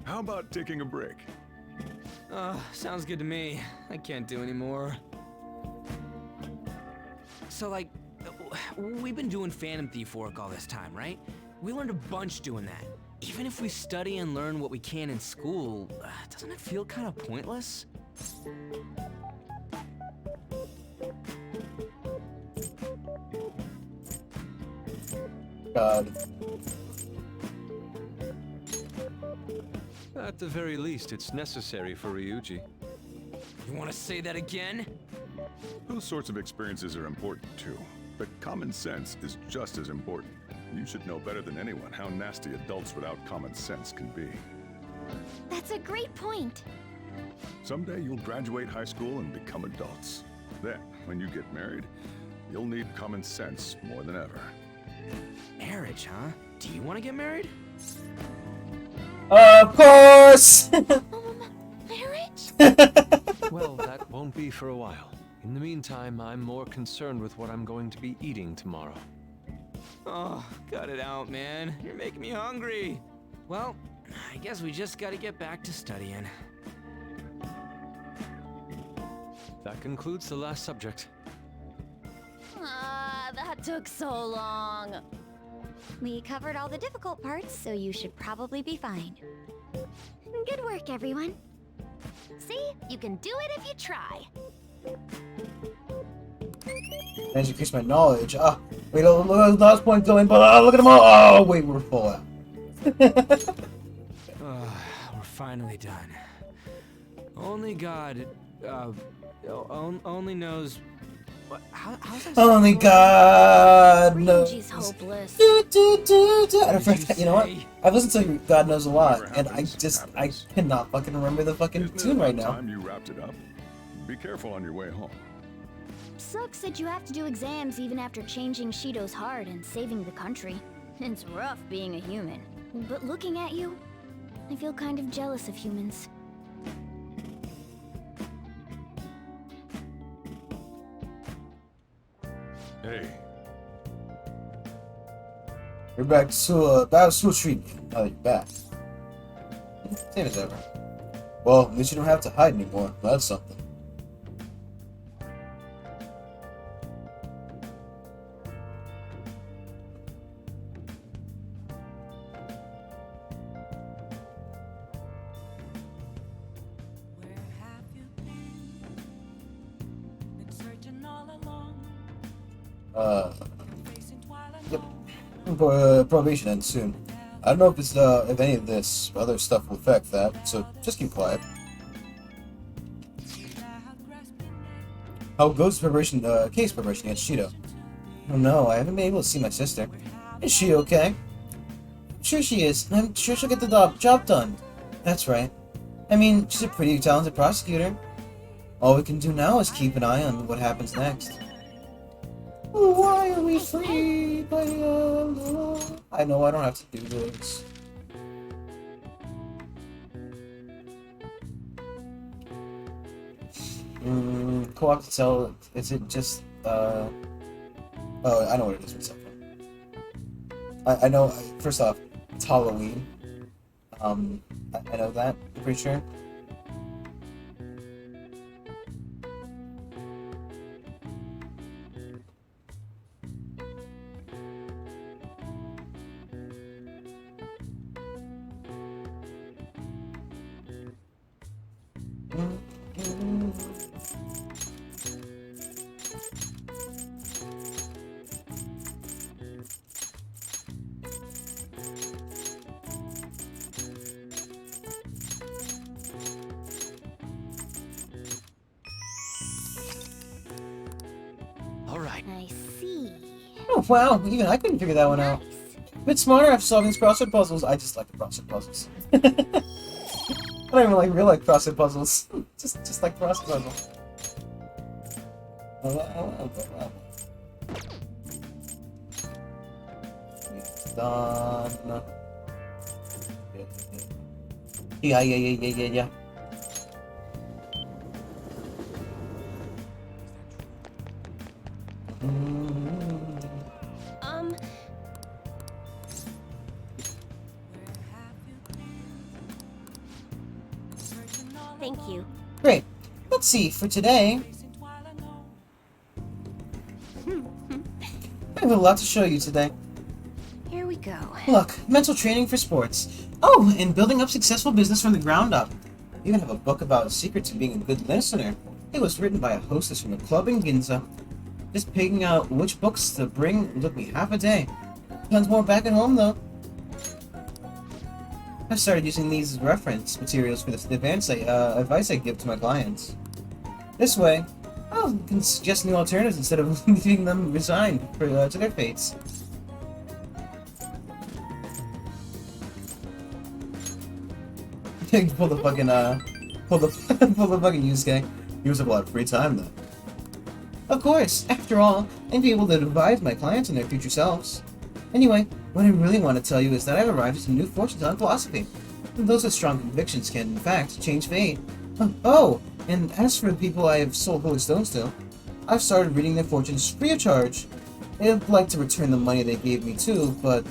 How about taking a break? Sounds good to me. I can't do anymore. So like, we've been doing Phantom Thief work all this time, right? We learned a bunch doing that. Even if we study and learn what we can in school, doesn't it feel kind of pointless? God. At the very least, it's necessary for Ryuji. You want to say that again? Those sorts of experiences are important too, but common sense is just as important. You should know better than anyone how nasty adults without common sense can be. That's a great point. Someday you'll graduate high school and become adults. Then, when you get married, you'll need common sense more than ever. Marriage, huh? Do you want to get married? Of course! Marriage? Well, that won't be for a while. In the meantime, I'm more concerned with what I'm going to be eating tomorrow. Oh, cut it out, man. You're making me hungry. Well, I guess we just gotta get back to studying. That concludes the last subject. Ah, that took so long. We covered all the difficult parts, so you should probably be fine. Good work, everyone. See? You can do it if you try. Managed to increase my knowledge. Ah, wait, look at the last point going, but look at them all. Oh, wait, we're full out. We're finally done. Only God, only knows. How's that? Only God knows. Ryuji's hopeless. You know what? I've listened to God Knows a lot, and I cannot fucking remember the fucking tune right now. Time you wrapped it up. Be careful on your way home. Sucks that you have to do exams even after changing Shido's heart and saving the country. It's rough being a human. But looking at you, I feel kind of jealous of humans. Hey. You're back to Battle Street. Now that you're back. Same as ever. Well, at least you don't have to hide anymore. That's something. Yep. Probation ends soon. I don't know if it's if any of this other stuff will affect that, so just keep quiet. How goes preparation? Case preparation against Shido? Oh no, I haven't been able to see my sister. Is she okay? I'm sure she is. I'm sure she'll get the job done. That's right. I mean, she's a pretty talented prosecutor. All we can do now is keep an eye on what happens next. Why are we free by law? I know I don't have to do this. Co-op to tell, is it just, oh, I know what it is with something. I know, first off, it's Halloween. I know that, I'm pretty sure. I see. Oh wow, even I couldn't figure that one out. A bit smarter after solving these crossword puzzles. I just like the crossword puzzles. I don't even like real life crossword puzzles. just like crossword puzzles. It's done. Yeah. Thank you. Great. Let's see, for today... I have a lot to show you today. Here we go. Look, mental training for sports. Oh, and building up successful business from the ground up. You even have a book about secrets of being a good listener. It was written by a hostess from a club in Ginza. Just picking out which books to bring took me half a day. Tons more back at home, though. I've started using these as reference materials for the advice I give to my clients. This way, I can suggest new alternatives instead of leaving them resigned to their fates. pull the fucking Yusuke. He was a lot of free time though. Of course, after all, I'd be able to advise my clients on their future selves. Anyway, what I really want to tell you is that I've arrived at a new fortune-telling philosophy. Those with strong convictions can, in fact, change fate. Oh, and as for the people I have sold holy stones to, I've started reading their fortunes free of charge. I'd like to return the money they gave me too, but,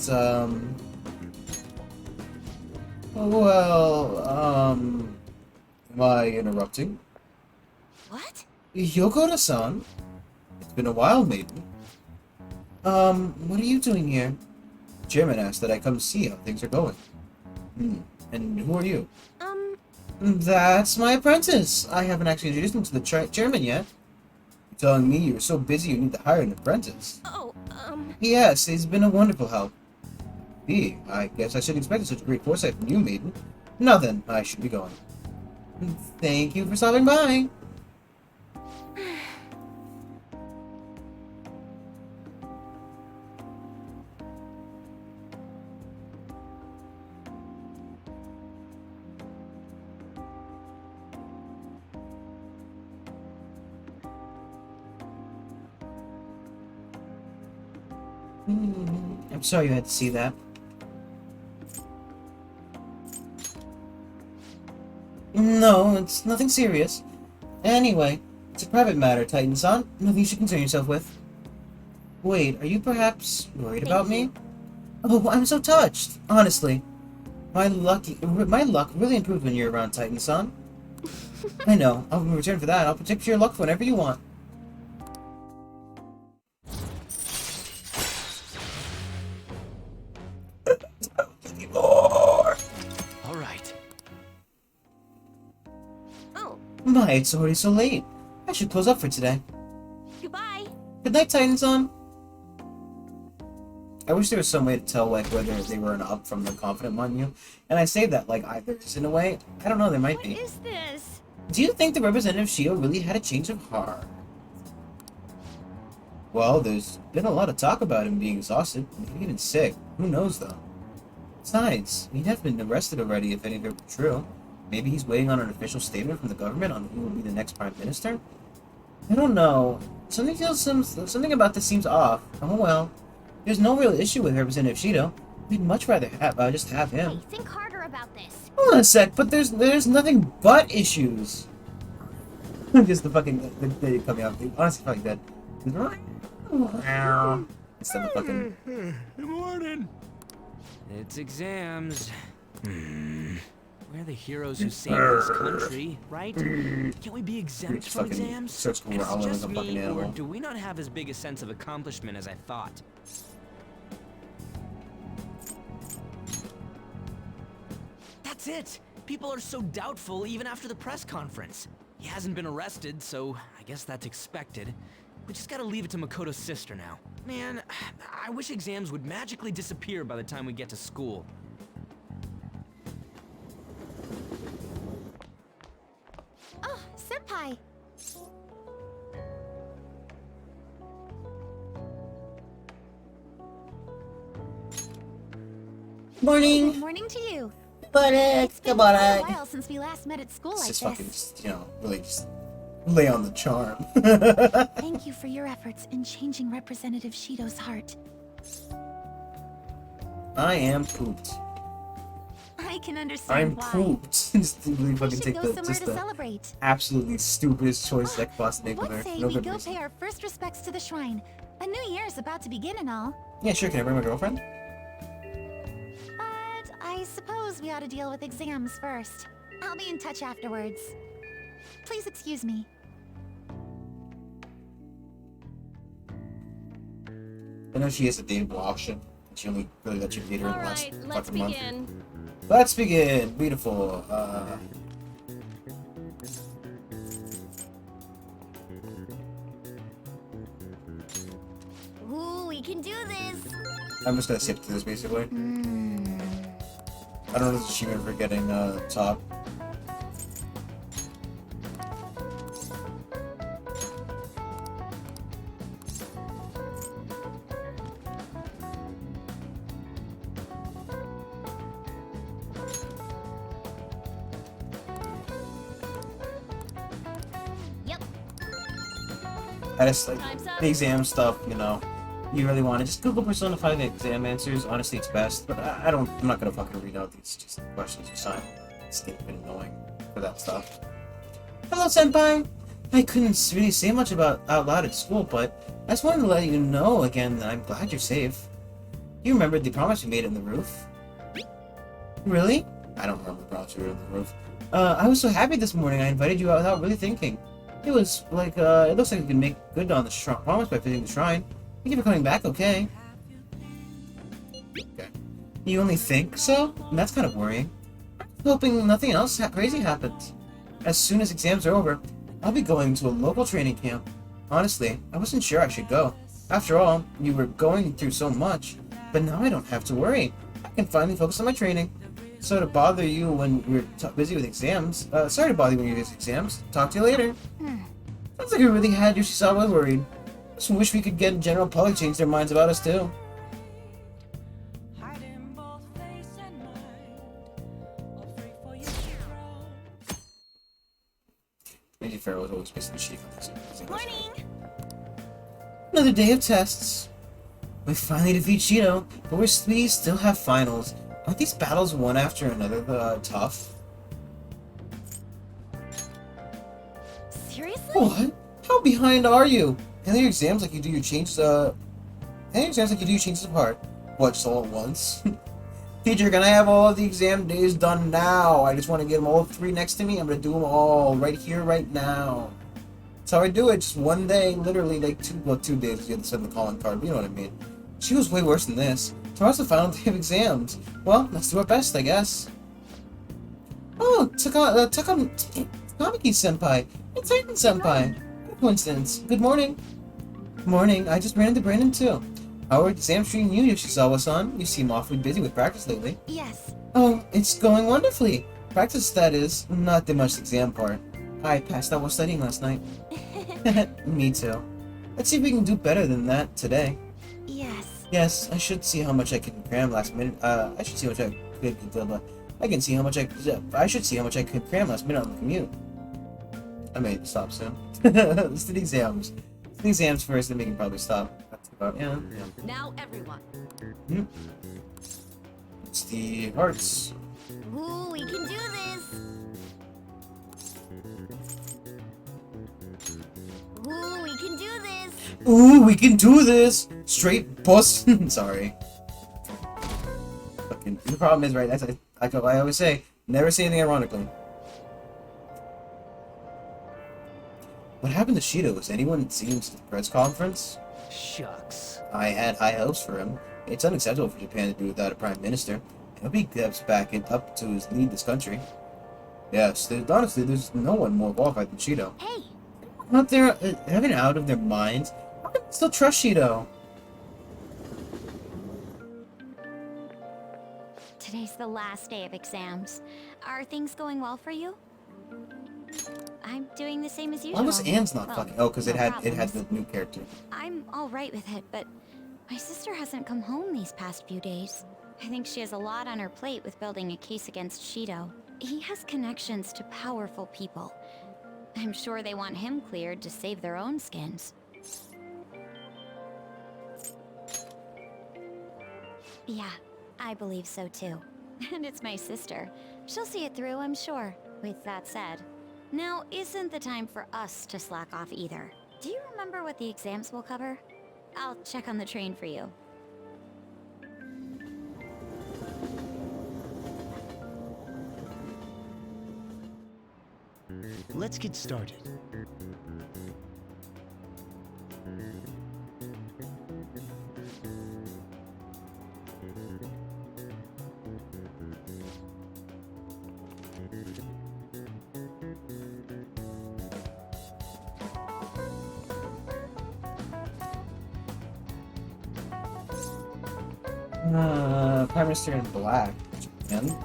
well, am I interrupting? What? Yokota-san? It's been a while, maiden. What are you doing here? Chairman asked that I come see how things are going. And who are you? That's my apprentice. I haven't actually introduced him to the chairman yet. You're telling me you're so busy you need to hire an apprentice? Oh, Yes, he's been a wonderful help. I guess I should expect such great foresight from you, maiden. Now then, I should be going. Thank you for stopping by. I'm sorry you had to see that. No, it's nothing serious. Anyway, it's a private matter, Titan-san. Nothing you should concern yourself with. Wait, are you perhaps worried about me? Oh, I'm so touched. Honestly. My luck really improved when you're around, Titan-san. I know. In return for that, I'll protect your luck whenever you want. Alright. Oh. My, it's already so late. I should close up for today. Goodbye. Good night, Titan-san. I wish there was some way to tell, like, whether they were an up from the confident Manyu. And I say that, like, either is in a way. I don't know, there might be. What is this? Do you think the representative Shio really had a change of heart? Well, there's been a lot of talk about him being exhausted, maybe even sick. Who knows, though? Besides, he'd have been arrested already if any of it were true. Maybe he's waiting on an official statement from the government on who will be the next prime minister? I don't know. Something about this seems off. Oh well. There's no real issue with Representative Shido. We'd much rather just have him. Hey, think harder about this. Hold on a sec, but there's nothing but issues. Just the fucking they coming out. Honestly, probably dead. Instead of fucking. Good morning. It's exams. We're the heroes who saved this country, right? Can't we be exempt from exams? Starts And it's growling like just a fucking me, or animal. do we not have as big a sense of accomplishment as I thought? That's it! People are so doubtful even after the press conference. He hasn't been arrested, so I guess that's expected. We just gotta leave it to Makoto's sister now. Man, I wish exams would magically disappear by the time we get to school. Oh, Senpai! Morning! Good morning to you. It's been quite a while since we last met at school like Just this. fucking, just, really just lay on the charm. Thank you for your efforts in changing Representative Shido's heart. I am pooped. I can understand I'm why. pooped. Just really We fucking should take go the somewhere just to the celebrate. absolutely stupidest choice I could possibly make with What her. say No we good go reason. pay our first respects to the shrine? A new year's about to begin and all. Yeah, sure. Can I bring my girlfriend? But I suppose we ought to deal with exams first. I'll be in touch afterwards. Please excuse me. I know she has a dateable option. She only really let you date her in the last Alright, let's fucking month. begin. Let's begin. Beautiful. Ooh, we can do this. I'm just gonna skip through this basically. I don't know this achievement for getting top. Yep. I just like Time's up. the exam stuff, you really want to just Google Persona 5 exam answers. Honestly, it's best, but I'm not gonna fucking read out these just questions or sign. It's getting annoying for that stuff. Hello, senpai. I couldn't really say much about out loud at school, but I just wanted to let you know again that I'm glad you're safe. You remembered the promise we made on the roof? Really? I don't remember the promise we made on the roof. I was so happy this morning I invited you out without really thinking. It was like, it looks like we can make good on the promise by visiting the shrine. Thank you for coming back, okay? Okay. You only think so? That's kind of worrying. I'm hoping nothing else crazy happens. As soon as exams are over, I'll be going to a local training camp. Honestly, I wasn't sure I should go. After all, you were going through so much. But now I don't have to worry. I can finally focus on my training. So to bother you when you're busy with exams, sorry to bother you when you're busy with exams. Talk to you later. Sounds like I really had Yoshizawa worried. Just wish we could get general public change their minds about us too. Lady Pharaoh was always based in Sheik. Morning! Another day of tests. We finally defeat Shido, but we still have finals. Aren't these battles one after another tough? Seriously? What? How behind are you? Any exams like you do your changes, any exams like you do your changes of heart? What, just all at once? Teacher, can I have all of the exam days done now? I just want to get them all 3 next to me. I'm going to do them all right here, right now. That's how I do it. Just one day, literally, like 2 days. You have to send the calling card, but you know what I mean. She was way worse than this. Tomorrow's the final day of exams. Well, let's do our best, I guess. Oh, Takamaki-senpai. It's Titan-senpai. Good coincidence. Good morning. Good morning. I just ran into Brandon, too. How are exams treating you, Yoshizawa-san? You seem awfully busy with practice lately. Yes. Oh, it's going wonderfully. Practice, that is. Not the much exam part. I passed out while studying last night. Me too. Let's see if we can do better than that today. Yes. Yes, I should see how much I can cram last minute. I should see how much I can see how much I should see how much I could cram last minute on the commute. I may stop soon. Let's do the exams. The exams first, then we can probably stop. That's about yeah. Now everyone. It's the hearts. Ooh, we can do this. Ooh, we can do this. Ooh, we can do this. Straight bust. Sorry. Fucking. The problem is, right? That's like I always say. Never say anything ironically. What happened to Shido? Has anyone seen him at the press conference? Shucks. I had high hopes for him. It's unacceptable for Japan to do without a prime minister. I hope he gets back up to his lead this country. Yes, honestly, there's no one more qualified than Shido. Hey! Not there, having out of their minds. How can they still trust Shido? Today's the last day of exams. Are things going well for you? I'm doing the same as usual. Why was Anne's not Well, fucking? Oh, because no it had problems. the new character. I'm all right with it, but my sister hasn't come home these past few days. I think she has a lot on her plate with building a case against Shido. He has connections to powerful people. I'm sure they want him cleared to save their own skins. Yeah, I believe so too. And it's my sister. She'll see it through, I'm sure. With that said, now isn't the time for us to slack off either. Do you remember what the exams will cover? I'll check on the train for you. Let's get started. Prime Minister in black. Japan.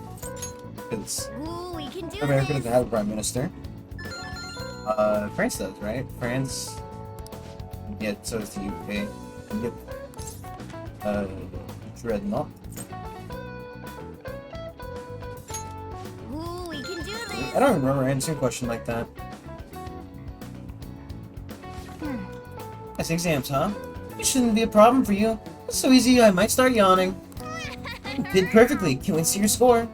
Because Ooh, we can do America this. doesn't have a prime minister. France does, right? France. Yeah, so does the UK. Yep. Dreadnought. Ooh, we can do this. I don't remember answering a question like that. That's exams, huh? It shouldn't be a problem for you. It's so easy, I might start yawning. You did perfectly. Can't wait to see your score.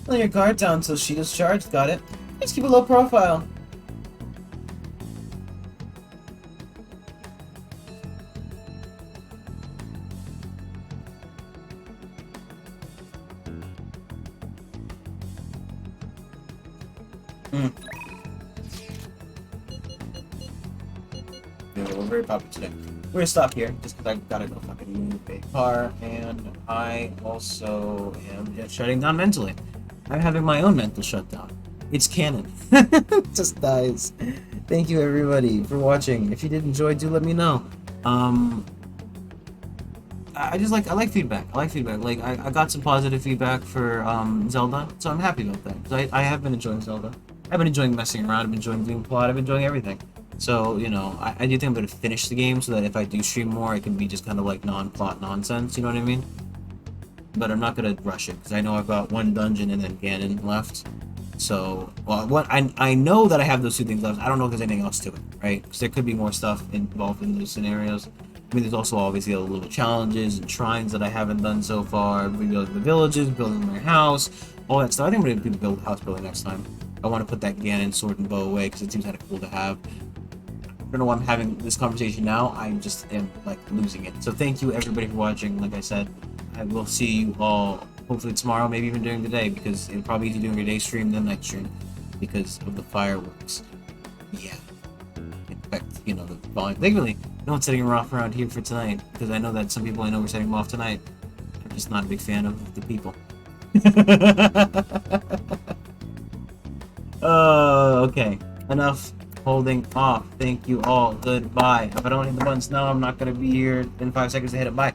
Let your guard down until Shido's charged. Got it. Just keep a low profile. Yeah, we're very popular today. We're gonna stop here just because I gotta go fucking move a car, and I also am just shutting down mentally. I'm having my own mental shutdown. It's canon. It just dies. Thank you everybody for watching. If you did enjoy, do let me know. I like feedback. I like feedback. Like I got some positive feedback for Zelda, so I'm happy about that. 'Cause I have been enjoying Zelda. I've been enjoying messing around. I've been enjoying doing plot. I've been enjoying everything. So, you know, I do think I'm going to finish the game so that if I do stream more, it can be just kind of like non-plot nonsense, you know what I mean? But I'm not going to rush it, because I know I've got one dungeon and then Ganon left. So, well, I know that I have those two things left. I don't know if there's anything else to it, right? Because there could be more stuff involved in those scenarios. I mean, there's also obviously a little challenges and shrines that I haven't done so far. Rebuilding the villages, building my house, all that stuff. I think I'm going to do the build house building next time. I want to put that Ganon sword and bow away, because it seems kind of cool to have. I don't know why I'm having this conversation now. I just am like losing it. So thank you everybody for watching. Like I said, I will see you all hopefully tomorrow, maybe even during the day, because it'll probably be during your day stream than night stream because of the fireworks. Yeah. In fact, you know, the volume. Thankfully, no one's setting them off around here for tonight, because I know that some people I know were setting them off tonight. I'm just not a big fan of the people. Okay. Enough holding off. Thank you all. Goodbye. If I don't hit the buttons now, I'm not going to be here in 5 seconds to hit it. Bye.